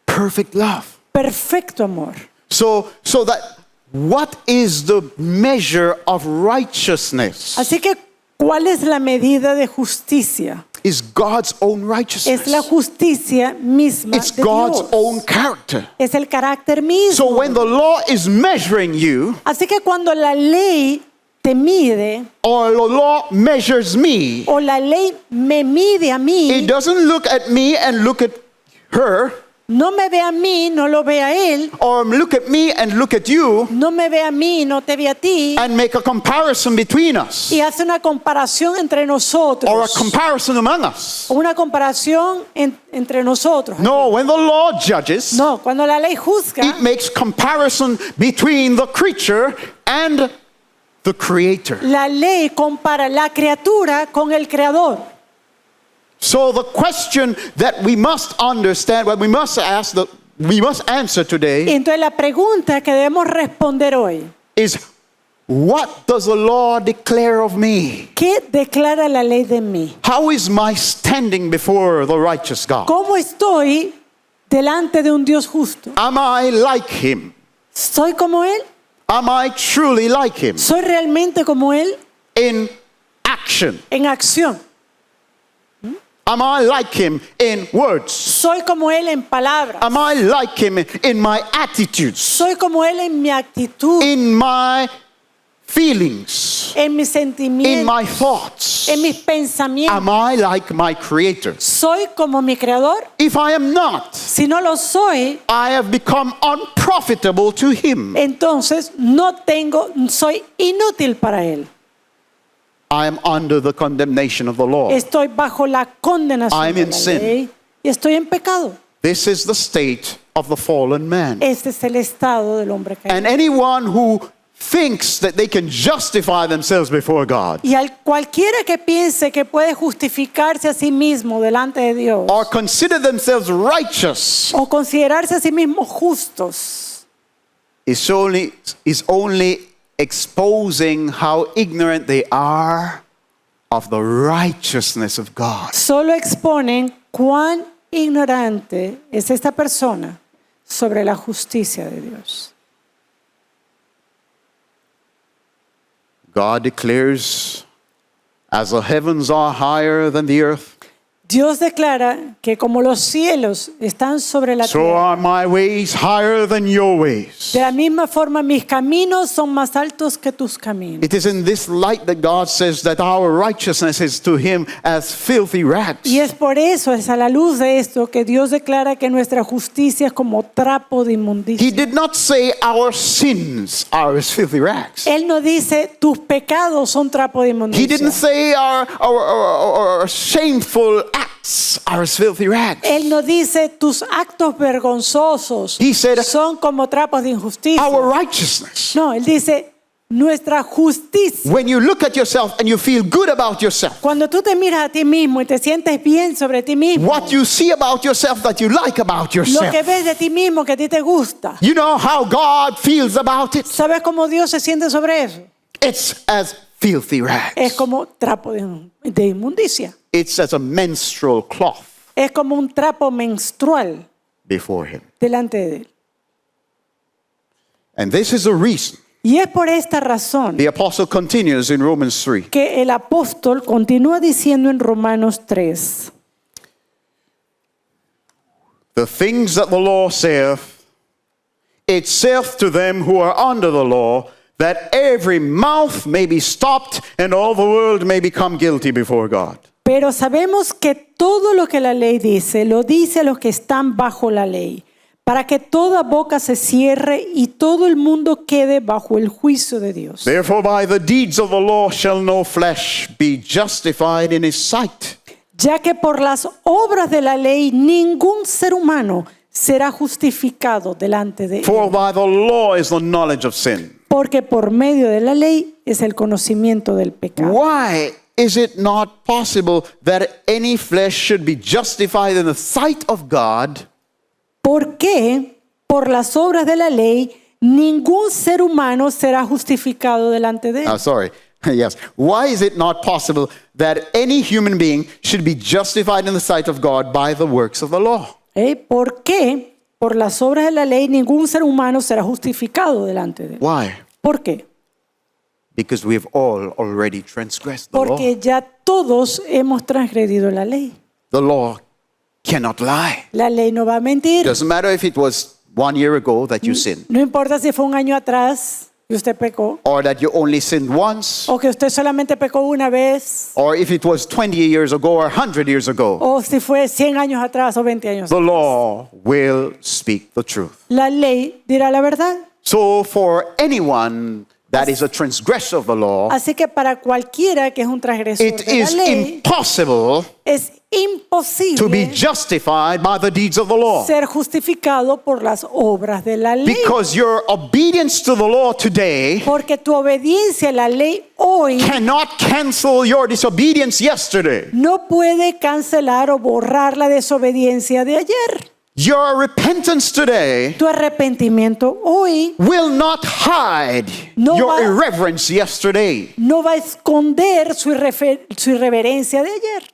perfect love. perfecto amor. So that what is the measure of righteousness? Así que, ¿cuál es la medida de justicia? Is God's own Es la righteousness. justicia misma It's de God's Dios. own character. Es el carácter mismo. So when the law is measuring you, Así que cuando la ley te mide or the law measures me, o la ley me mide a mí, it doesn't look at me and look at her. No me ve a mí, no lo ve a él. or look at me and look at you No me ve a mí, no te ve a ti. and make a comparison between us Y hace una comparación entre nosotros. or a comparison among us. Una comparación entre nosotros. No, when the law judges, No, cuando la ley juzga, it makes comparison between the creature and the creator. la ley compara la criatura con el creador. So the question that we must understand, what we must ask, we must answer Y today entonces la pregunta que debemos responder hoy, is, what does the law declare of me? ¿qué declara la ley de mí? How is my standing before the righteous God? ¿Cómo estoy delante de un Dios justo? Am I like him? ¿Soy como Él? Am I truly like him? ¿Soy realmente como Él? In action. En acción. Am I like him in words? ¿Soy como Él en palabras? Am I like him in my attitudes? ¿Soy como Él en mi actitud? In my feelings? En mis In sentimientos? my thoughts? En mis pensamientos? Am I like my creator? ¿Soy como mi creador? If I am not, Si no lo soy, I have become unprofitable to him. entonces soy inútil para Él. I am under the condemnation of the law. Estoy bajo la condenación I'm de in la sin. ley y estoy en pecado. This is the state of the fallen man. Este es el estado del hombre And caído. anyone who thinks that they can justify themselves before God Y al cualquiera que piense que puede justificarse a sí mismo delante de Dios or consider themselves righteous o considerarse a sí mismos justos, is only exposing how ignorant they are of the righteousness of God. solo exponen cuán ignorante es esta persona sobre la justicia de Dios. God declares, as the heavens are higher than the earth, Dios declara que como los cielos están sobre la so tierra, are my ways higher than your ways. de la misma forma mis caminos son más altos que tus caminos. It is in this light that God says that our righteousness is to him as filthy rags. Y es por eso, es a la luz de esto, que Dios declara que nuestra justicia es como trapo de He inmundicia. did not say our sins are as filthy rags. Él no dice, tus pecados son trapo de He inmundicia. didn't say our shameful acts are as filthy rags. Él no dice, tus actos vergonzosos He said, son como trapos de injusticia. Our righteousness. No, Él dice, nuestra justicia. When you look at yourself and you feel good about yourself, Cuando tú te miras a ti mismo y te sientes bien sobre ti mismo, what you see about yourself that you like about lo que yourself, ves de ti mismo que a ti te gusta, you know how God feels about it? ¿sabes cómo Dios se siente sobre eso? It's as filthy Es rags. como trapo de inmundicia. It's as a menstrual cloth Es como un trapo menstrual before him. delante de Él. And this is the reason. Y es por esta razón The apostle continues in Romans 3. que el apóstol continúa diciendo en Romanos 3, The things that the law saith, it saith to them who are under the law, that every mouth may be stopped and all the world may become guilty before God. pero sabemos que todo lo que la ley dice, lo dice a los que están bajo la ley, para que toda boca se cierre y todo el mundo quede bajo el juicio de Dios. Therefore by the deeds of the law shall no flesh be justified in his sight. Ya que por las obras de la ley ningún ser humano será justificado delante de For él, by the law is the knowledge of sin. porque por medio de la ley es el conocimiento del pecado. Why is it not possible that any flesh should be justified in the sight of God ¿Por qué por las obras de la ley ningún ser humano será justificado delante de él? sorry. Yes. Why is it not possible that any human being should be justified in the sight of God by the works of the law? ¿Por qué por las obras de la ley ningún ser humano será justificado delante de él? Why? ¿Por qué? Because we've all already transgressed the law. Porque ya todos hemos transgredido la ley. The law cannot lie. La ley no va a mentir. Doesn't matter if it was 1 year ago that you sinned. No importa si fue un año atrás y usted pecó, or that you only sinned once, o que usted solamente pecó una vez, or if it was 20 years ago or 100 years ago, o si fue 100 años atrás o 20 años the atrás. law will speak the truth. La ley dirá la verdad. So for anyone that is a transgressor of the law, Así que para cualquiera que es un transgresor it de la is ley, impossible es to be imposible justified by the deeds of the law. ser justificado por las obras de la ley. Because your obedience to the law today Porque tu obediencia a la ley hoy cannot cancel your disobedience yesterday. no puede cancelar o borrar la desobediencia de ayer. Your repentance today Tu arrepentimiento hoy will not hide No your va- irreverence yesterday. no va a esconder su irreverencia de ayer.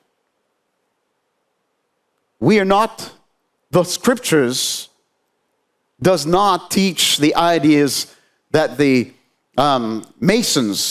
We are not, the scriptures does not teach the ideas that the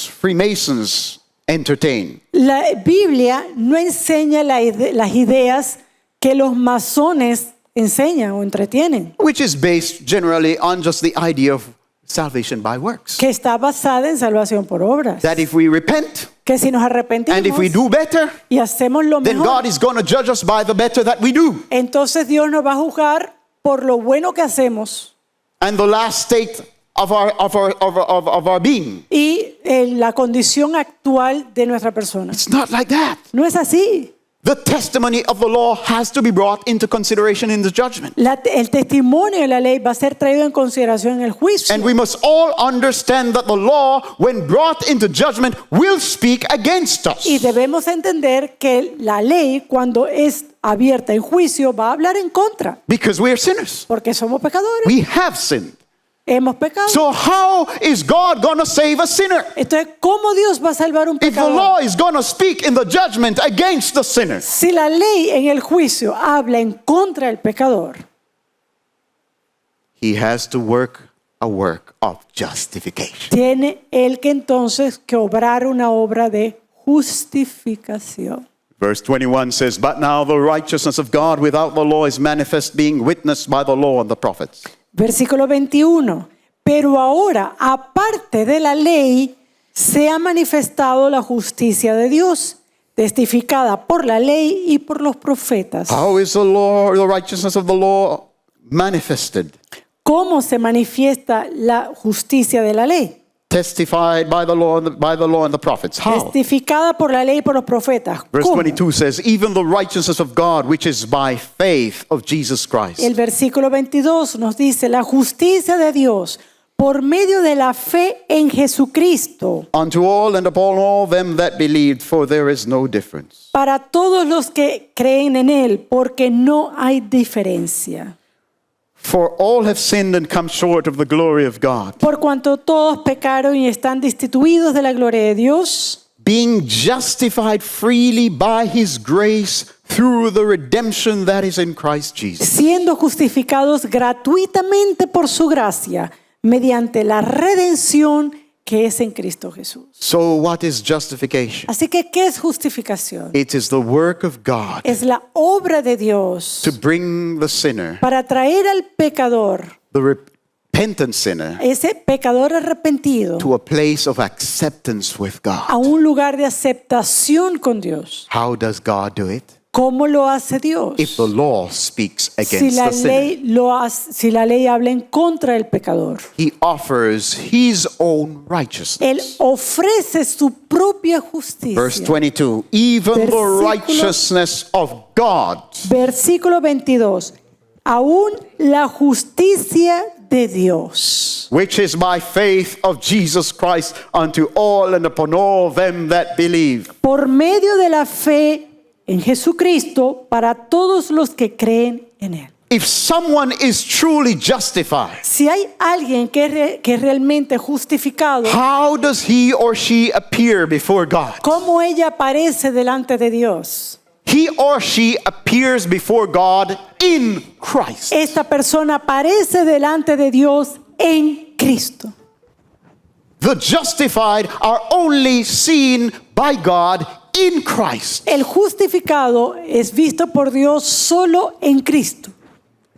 Freemasons entertain. La Biblia no enseña las ideas que los masones enseñan o entretienen, Which is based generally on just the idea of salvation by works. que está basada en salvación por obras. That if we repent Que si nos and arrepentimos if we do better, y hacemos lo then mejor, God is going to judge us by the better that we do. entonces Dios nos va a juzgar por lo bueno que hacemos And the last state of our being. y la condición actual de nuestra persona. It's not like that. No es así. The testimony of the law has to be brought into consideration in the judgment. El testimonio de la ley va a ser traído en consideración en el juicio. And we must all understand that the law, when brought into judgment, will speak against us. Y debemos entender que la ley, cuando es abierta en juicio, va a hablar en contra, Because we are sinners. porque somos pecadores. We have sinned. Hemos pecado. So how is God going to save a sinner? Entonces, ¿cómo Dios va a salvar un If the pecador? law is going to speak in the judgment against the sinner, Si la ley en el juicio habla en contra del pecador, he has to work a work of justification. tiene él que entonces que obrar una obra de justificación. Verse 21 says, But now the righteousness of God without the law is manifest, being witnessed by the law and the prophets. Versículo 21. Pero ahora, aparte de la ley, se ha manifestado la justicia de Dios, testificada por la ley y por los profetas. How is the righteousness of the law manifested? ¿Cómo se manifiesta la justicia de la ley? Testified by the law and the prophets. How? Testificada por la ley y por los profetas. Verse ¿Cómo? 22 says, Even the righteousness of God, which is by faith of Jesus Christ. El versículo 22 nos dice, la justicia de Dios por medio de la fe en Jesucristo, Unto all and upon all them that believed, for there is no difference. para todos los que creen en Él, porque no hay diferencia. For all have sinned and come short of the glory of God, Por cuanto todos pecaron y están destituidos de la gloria de Dios, being justified freely by his grace through the redemption that is in Christ Jesus. siendo justificados gratuitamente por su gracia, mediante la redención que es en Cristo Jesús. So what is justification? Así que, ¿qué es justificación? It is the work of God Es la obra de Dios to bring the sinner, para traer al pecador, the repentant sinner, ese pecador arrepentido, to a place of acceptance with a God. un lugar de aceptación con Dios. How does God do it? ¿Cómo lo hace Dios? If the law speaks Si against la the sinner, ley si la ley habla en contra del pecador, he offers his own righteousness. Él ofrece su propia justicia. Verse 22, even the Versículo- righteousness of God Versículo 22. Aún la justicia de Dios, which is by faith of Jesus Christ unto all and upon all them that believe. por medio de la fe en Jesucristo, para todos los que creen en Él. If someone is truly justified, Si hay alguien que es realmente justificado, how does he or she appear before God? ¿cómo ella aparece delante de Dios? He or she appears before God in Christ. Esta persona aparece delante de Dios en Cristo. The justified are only seen by God in Christ. El justificado es visto por Dios solo en Cristo.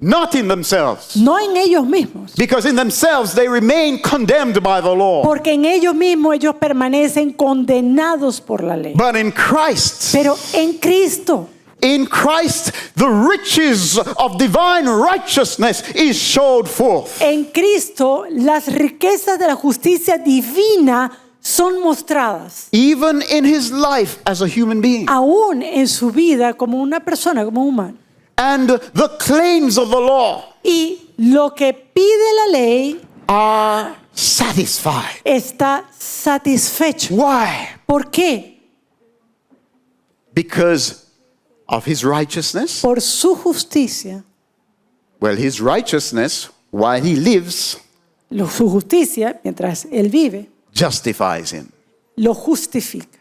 not in themselves. no en ellos mismos. Because in themselves they remain condemned by the law. Porque en ellos mismos ellos permanecen condenados por la ley. But in Christ, Pero en Cristo, the riches of divine righteousness is showed forth. en Cristo, las riquezas de la justicia divina son mostradas. Even in his life as a human being. Aún en su vida como una persona, como un humano. And the claims of the law Y lo que pide la ley are satisfied. está satisfecho. Why? ¿Por qué? Because of his righteousness. Por su justicia. Well, his righteousness, while he lives, Su justicia, mientras él vive, justifies him. lo justifica.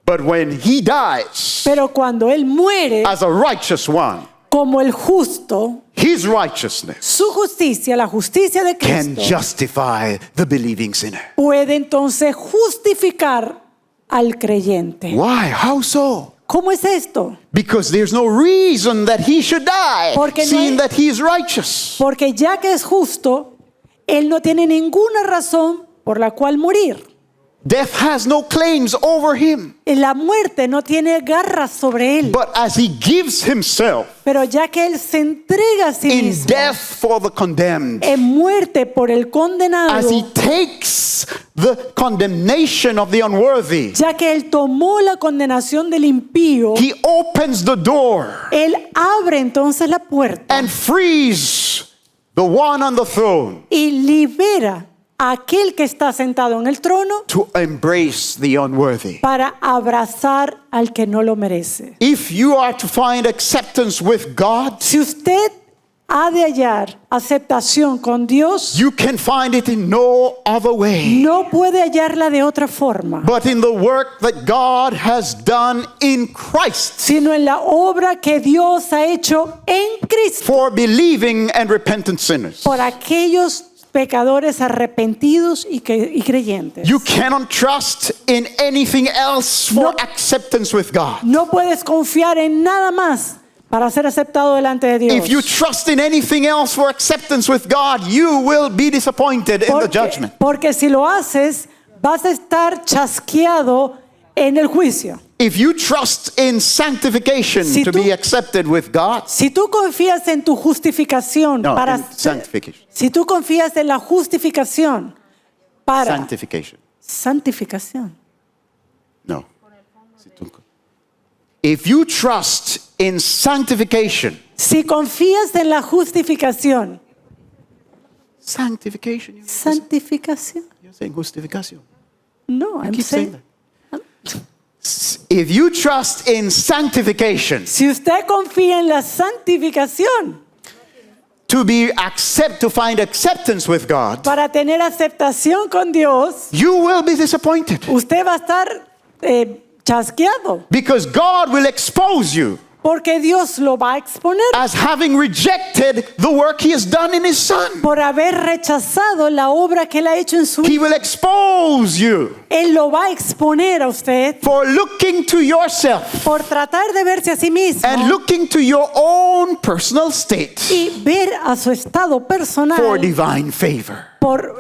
But when he dies Pero cuando él muere as a righteous one, como el justo, his righteousness su justicia, la justicia de can Cristo, justify the believing sinner. puede entonces justificar al creyente. Why? How so? ¿Cómo es esto? Because there's no reason that he should die, Porque no seeing hay- that he is righteous. Porque ya que es justo, él no tiene ninguna razón por la cual morir. Death has no claims over him. La muerte no tiene garras sobre él. But as he gives himself Pero ya que él se entrega a sí in mismo death for the condemned, en muerte por el as condenado, he takes the condemnation of the unworthy, ya que él tomó la condenación del impío, he opens the door él abre entonces la puerta and frees the one on the throne y libera a aquel que está sentado en el trono to embrace the unworthy. para abrazar al que no lo merece. If you are to find acceptance with God, Si usted ha de hallar aceptación con Dios, you can find it in no other way no puede hallarla de otra forma, but in the work that God has done in Christ sino en la obra que Dios ha hecho en Cristo for believing and repentant sinners. por aquellos pecadores arrepentidos y creyentes. You cannot trust in anything else for No. acceptance with God. No puedes confiar en nada más para ser aceptado delante de Dios. If you trust in anything else for acceptance with God, you will be disappointed in the judgment. Porque si lo haces, vas a estar chasqueado en el juicio. If you trust in sanctification Si to tú- be accepted with God, Si tú confías en tu justificación no, para in sanctification. si tú confías en la justificación para Sanctification. santificación. No. If you trust in sanctification, Si confías en la justificación, sanctification, santificación. you're saying justification. No, I'm Keep saying saying. that. If you trust in sanctification Si usted confía en la santificación to find acceptance with God, para tener aceptación con Dios, you will be disappointed usted va a estar chasqueado because God will expose you porque Dios lo va a exponer as having rejected the work he has done in his son. por haber rechazado la obra que él ha hecho en su He vida. will expose you Él lo va a exponer a usted for looking to yourself por tratar de verse a sí mismo and looking to your own personal state y ver a su estado for personal divine favor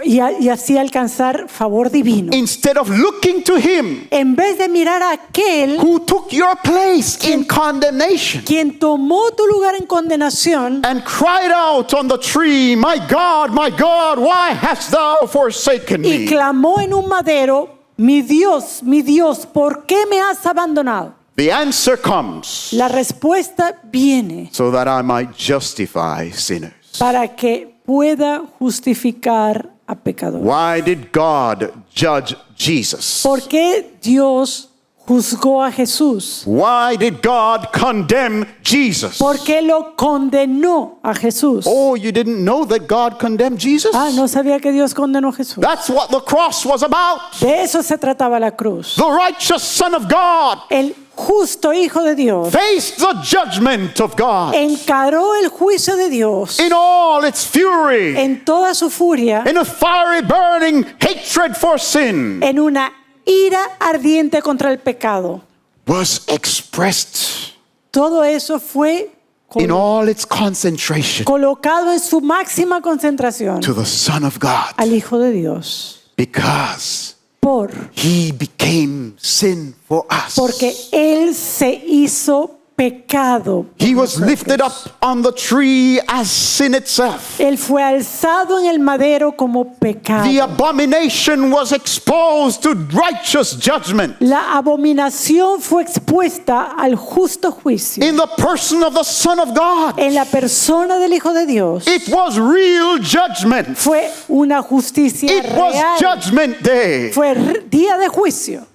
y así alcanzar favor divino. instead of looking to him En vez de mirar a aquel who took your place in condemnation quien tomó tu lugar en condenación and cried out on the tree, my God, why hast thou forsaken y me? clamó en un madero, mi Dios, ¿por qué me has abandonado? The answer comes La respuesta viene so that I might justify sinners. para que pueda justificar a pecadores. Why did God judge Jesus? ¿Por qué Dios juzgó a Jesús? Why did God condemn Jesus? ¿Por qué lo condenó a Jesús? Oh, you didn't know that God condemned Jesus? Ah, no sabía que Dios condenó a Jesús. That's what the cross was about. De eso se trataba la cruz. The righteous Son of God El justo Hijo de Dios faced the judgment of God encaró el juicio de Dios in all its fury, en toda su furia, in a fiery burning hatred for sin, en una ira ardiente contra el pecado. was expressed Todo eso fue in all its concentration colocado en su máxima concentración to the Son of God, al Hijo de Dios. because Por he became sin for us. Porque Él se hizo pecado. por He was nosotros. lifted up on the tree as sin itself. Él fue alzado en el madero como pecado. The abomination was exposed to righteous judgment La abominación fue expuesta al justo juicio in the person of the Son of God. en la persona del Hijo de Dios. It was real judgment. Fue una justicia It was real. judgment day Fue día de juicio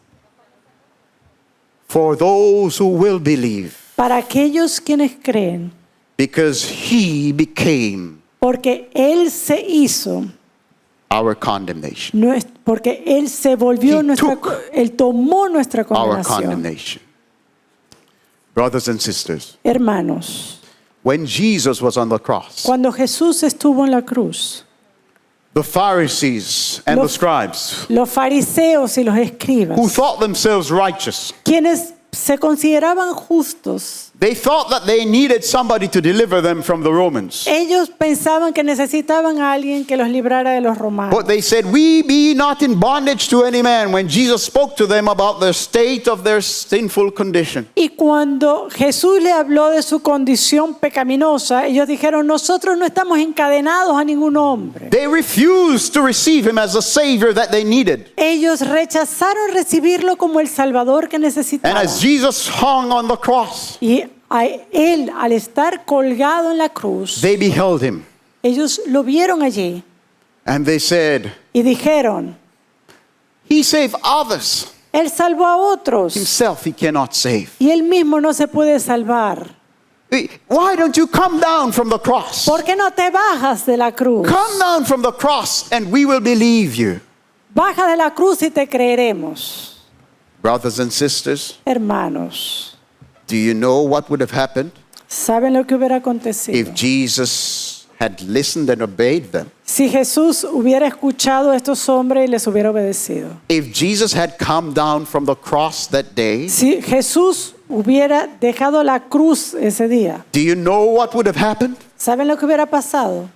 for those who will believe, para aquellos quienes creen, because he became porque Él se hizo, our condemnation. porque Él se volvió He took Él tomó nuestra Our condenación. condemnation. Brothers and sisters, Hermanos, when Jesus was on the cross, cuando Jesús estuvo en la cruz, the Pharisees and the Los- scribes, los fariseos y los escribas, who thought themselves righteous, quienes se consideraban justos, they thought that they needed somebody to deliver them from the Romans. ellos pensaban que necesitaban a alguien que los librara de los romanos. But they said, "We be not in bondage to any man," when Jesus spoke to them about the state of their sinful condition. Y cuando Jesús le habló de su condición pecaminosa, ellos dijeron, nosotros no estamos encadenados a ningún hombre. They refused to receive him as the Savior that they needed. Ellos rechazaron recibirlo como el Salvador que And necesitaban. as Jesus hung on the cross, Y a él, al estar colgado en la cruz, they beheld him ellos lo vieron allí and they said, y dijeron, "He saved others. él salvó a otros Himself he cannot save. y él mismo no se puede salvar. Why don't you come down from the cross? ¿Por qué no te bajas de la cruz? Come down from the cross and we will believe you." Baja de la cruz y te creeremos. Brothers and sisters, Hermanos, do you know what would have happened ¿saben lo que hubiera if acontecido? Jesus had listened and obeyed them? Si Jesús hubiera escuchado a estos hombres y les hubiera obedecido. If Jesus had come down from the cross that day, Si Jesús hubiera dejado la cruz ese día, do you know what would have happened? ¿saben lo que hubiera pasado?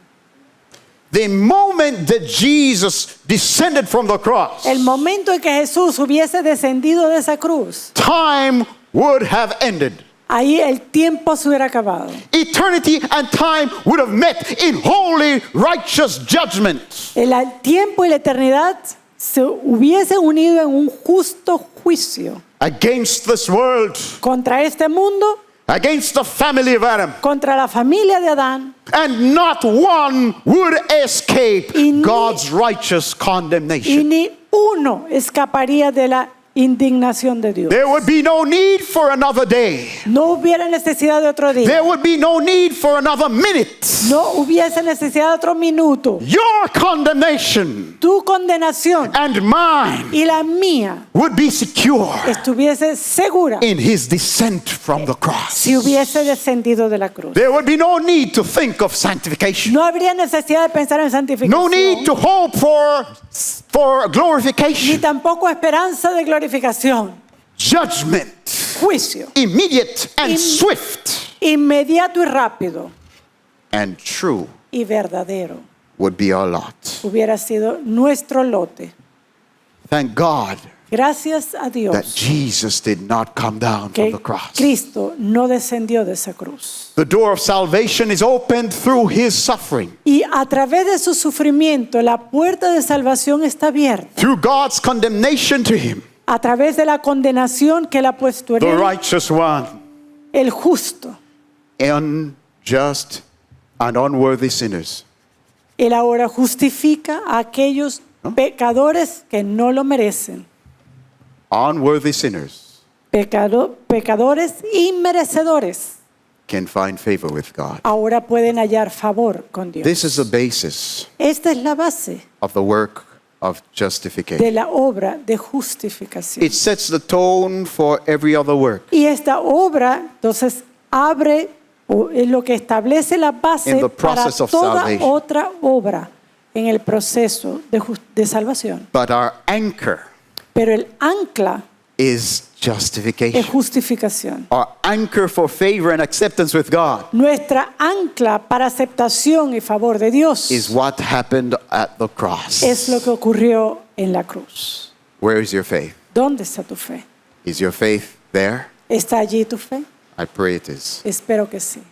The moment that Jesus descended from the cross, El momento en que Jesús hubiese descendido de esa cruz, time would have ended. ahí el tiempo se hubiera acabado. Eternity and time would have met in holy, righteous judgment. El tiempo y la eternidad se hubiesen unido en un justo juicio Against this world, contra este mundo, against the family of Adam. contra la familia de Adán, And not one would escape Y ni- God's righteous y condemnation. ni uno escaparía de la indignación de Dios. There would be no need for another day. No hubiera necesidad de otro día. There would be no need for another minute. No hubiese necesidad de otro minuto. Your condemnation Tu condenación and mine y la mía would be secure estuviese segura in his descent from the cross. si hubiese descendido de la cruz. There would be no need to think of sanctification. No habría necesidad de pensar en No need santificación, to hope for ni glorification. tampoco esperanza de glorificación. Judgment, Juicio, immediate and swift inmediato y rápido and true, y verdadero, would be our lot. hubiera sido nuestro lote. Thank God Gracias a that Dios Jesus did not come down from que the cross. Cristo no descendió de esa cruz. The door of salvation is opened through his suffering, Y a través de su sufrimiento, la puerta de salvación está abierta. through God's condemnation to him, A través de la condenación que él ha puesto en the él, righteous one, el justo. unjust and unworthy sinners. Él ahora justifica a aquellos pecadores que no lo merecen. Unworthy sinners Pecadores inmerecedores can find favor with God. ahora pueden hallar favor con Dios. This is the basis Esta es la base of the work of de justification. la obra de justificación. It sets the tone for every other work. Y esta obra entonces abre o es lo que establece la base In the para process of toda salvation. otra obra en el proceso de salvación. But our anchor Pero el ancla is es justification. justificación. Our anchor for favor and acceptance with God Nuestra ancla para aceptación y favor de Dios is what happened at the cross. es lo que ocurrió en la cruz. Where is your faith? ¿Dónde está tu fe? Is your faith there? ¿Está allí tu fe? I pray it is. Espero que sí.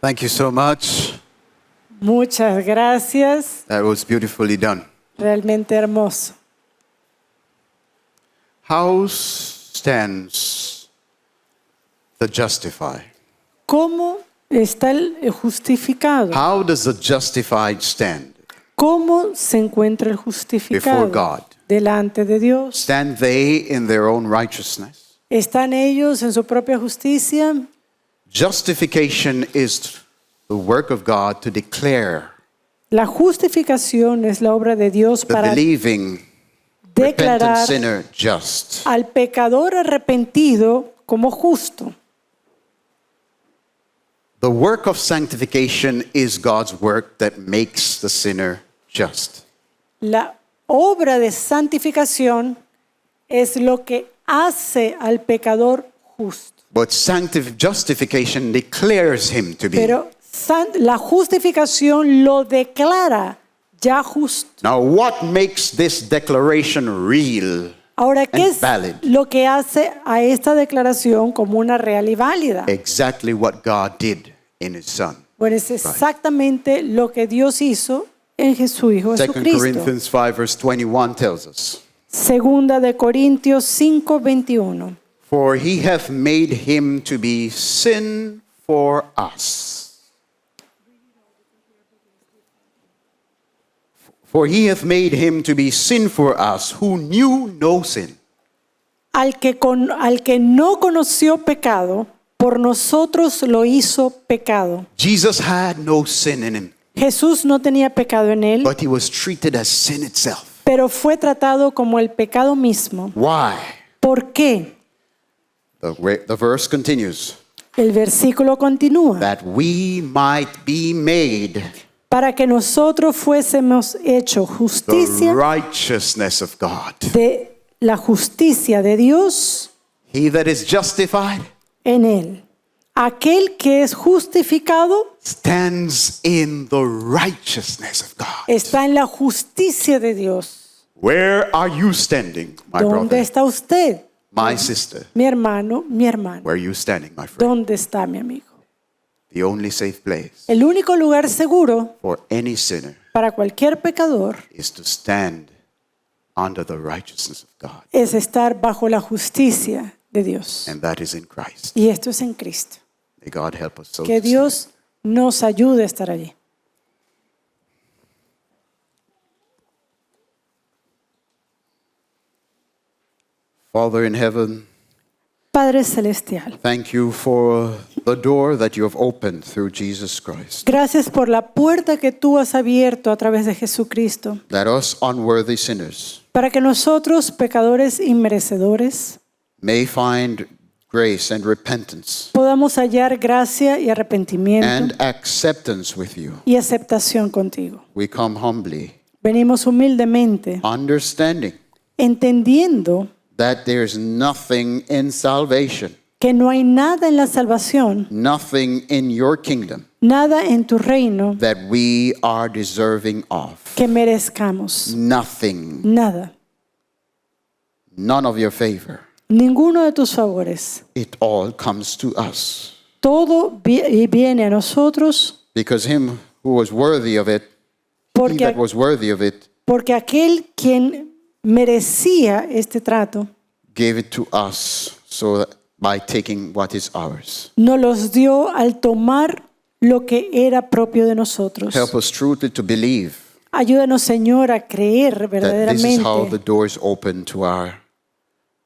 Thank you so much. Muchas gracias. That was beautifully done. Realmente hermoso. How stands the justified? ¿Cómo está el justificado? How does the justified stand? ¿Cómo se encuentra el justificado? Before God. Delante de Dios. Stand they in their own righteousness? ¿Están ellos en su propia justicia? Justification is the work of God to declare La justificación es la obra de Dios the para believing, repentant declarar sinner just. al pecador arrepentido como justo. The work of sanctification is God's work that makes the sinner just. La obra de santificación es lo que hace al pecador justo. But justification declares him to be. Pero la justificación lo declara ya justo. Now, what makes this declaration real Ahora, ¿qué and es valid? lo que hace a esta declaración como una real y válida? Exactly what God did in His Son. Bueno, es exactamente lo que Dios hizo en su Hijo 2 Jesucristo. Corinthians 5 verse 21 tells us, Segunda de Corintios 5:21. For he hath made him to be sin for us. For he hath made him to be sin for us, who knew no sin. Al que no conoció pecado, por nosotros lo hizo pecado. Jesus had no sin in him, Jesús no tenía pecado en él, but he was treated as sin itself. pero fue tratado como el pecado mismo. Why? ¿Por qué? The verse continues. El versículo continúa. That we might be made Para que nosotros fuésemos hecho the justicia righteousness of God. de la justicia de Dios He that is justified en él. Aquel que es justificado stands in the righteousness of God. está en la justicia de Dios. Where are you standing, my ¿Dónde brother, está usted? my sister? Mi hermano, mi hermana. Where are you standing, my friend? ¿Dónde está mi amigo? The only safe place El único lugar seguro for any sinner para cualquier pecador is to stand under the righteousness of God, es estar bajo la justicia de Dios. and that is in Christ. Y esto es en Cristo. May God help us so Que to Dios nos ayude a estar allí. Father in heaven, Padre Celestial, thank you for the door that you have opened through Jesus Christ. gracias por la puerta que tú has abierto a través de Jesucristo, That us unworthy sinners para que nosotros, pecadores inmerecedores, may find grace and repentance podamos hallar gracia y arrepentimiento and acceptance with you. y aceptación contigo. We come humbly, Venimos humildemente, understanding entendiendo that there's nothing in salvation, que no hay nada en la salvación, nothing in your kingdom nada en tu reino that we are deserving of. que merezcamos. Nothing, Nada. none of your favor. Ninguno de tus favores. It all comes to us. Todo viene a nosotros Because him who was worthy of it, he that porque, was worthy of it, porque aquel quien merecía este trato gave it to us so that by taking what is ours. nos los dio al tomar lo que era propio de nosotros. Help us truly to believe Ayúdanos, Señor, a creer that this is how the verdaderamente doors open to our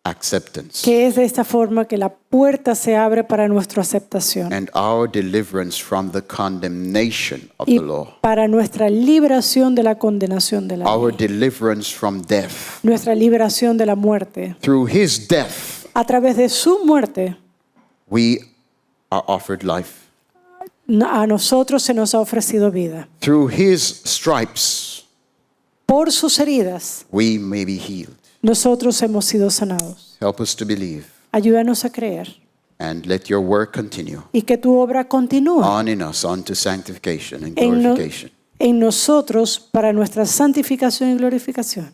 acceptance que es de esta forma que la puerta se abre para nuestra aceptación and our deliverance from the condemnation of y the law, para nuestra liberación de la condenación de la our ley, deliverance from death. nuestra liberación de la muerte. Through his death, A través de su muerte, we are offered life. a nosotros se nos ha ofrecido vida. Through his stripes, Por sus heridas, we may be healed. nosotros hemos sido sanados. Help us to believe Ayúdanos a creer and let your work continue y que tu obra continúe on in us unto sanctification and en, glorification. en nosotros para nuestra santificación y glorificación.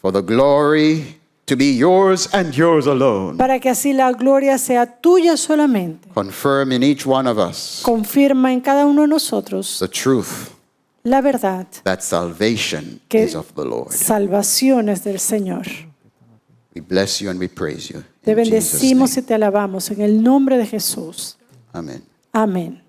For the glory to be yours and yours alone. Para que así la gloria sea tuya solamente. Confirm in each one of us Confirma en cada uno de nosotros the truth la verdad that salvation que is of the Lord. salvación es del Señor. We bless you and we praise you. Te In Jesus' bendecimos name. y te alabamos en el nombre de Jesús. Amen. Amén.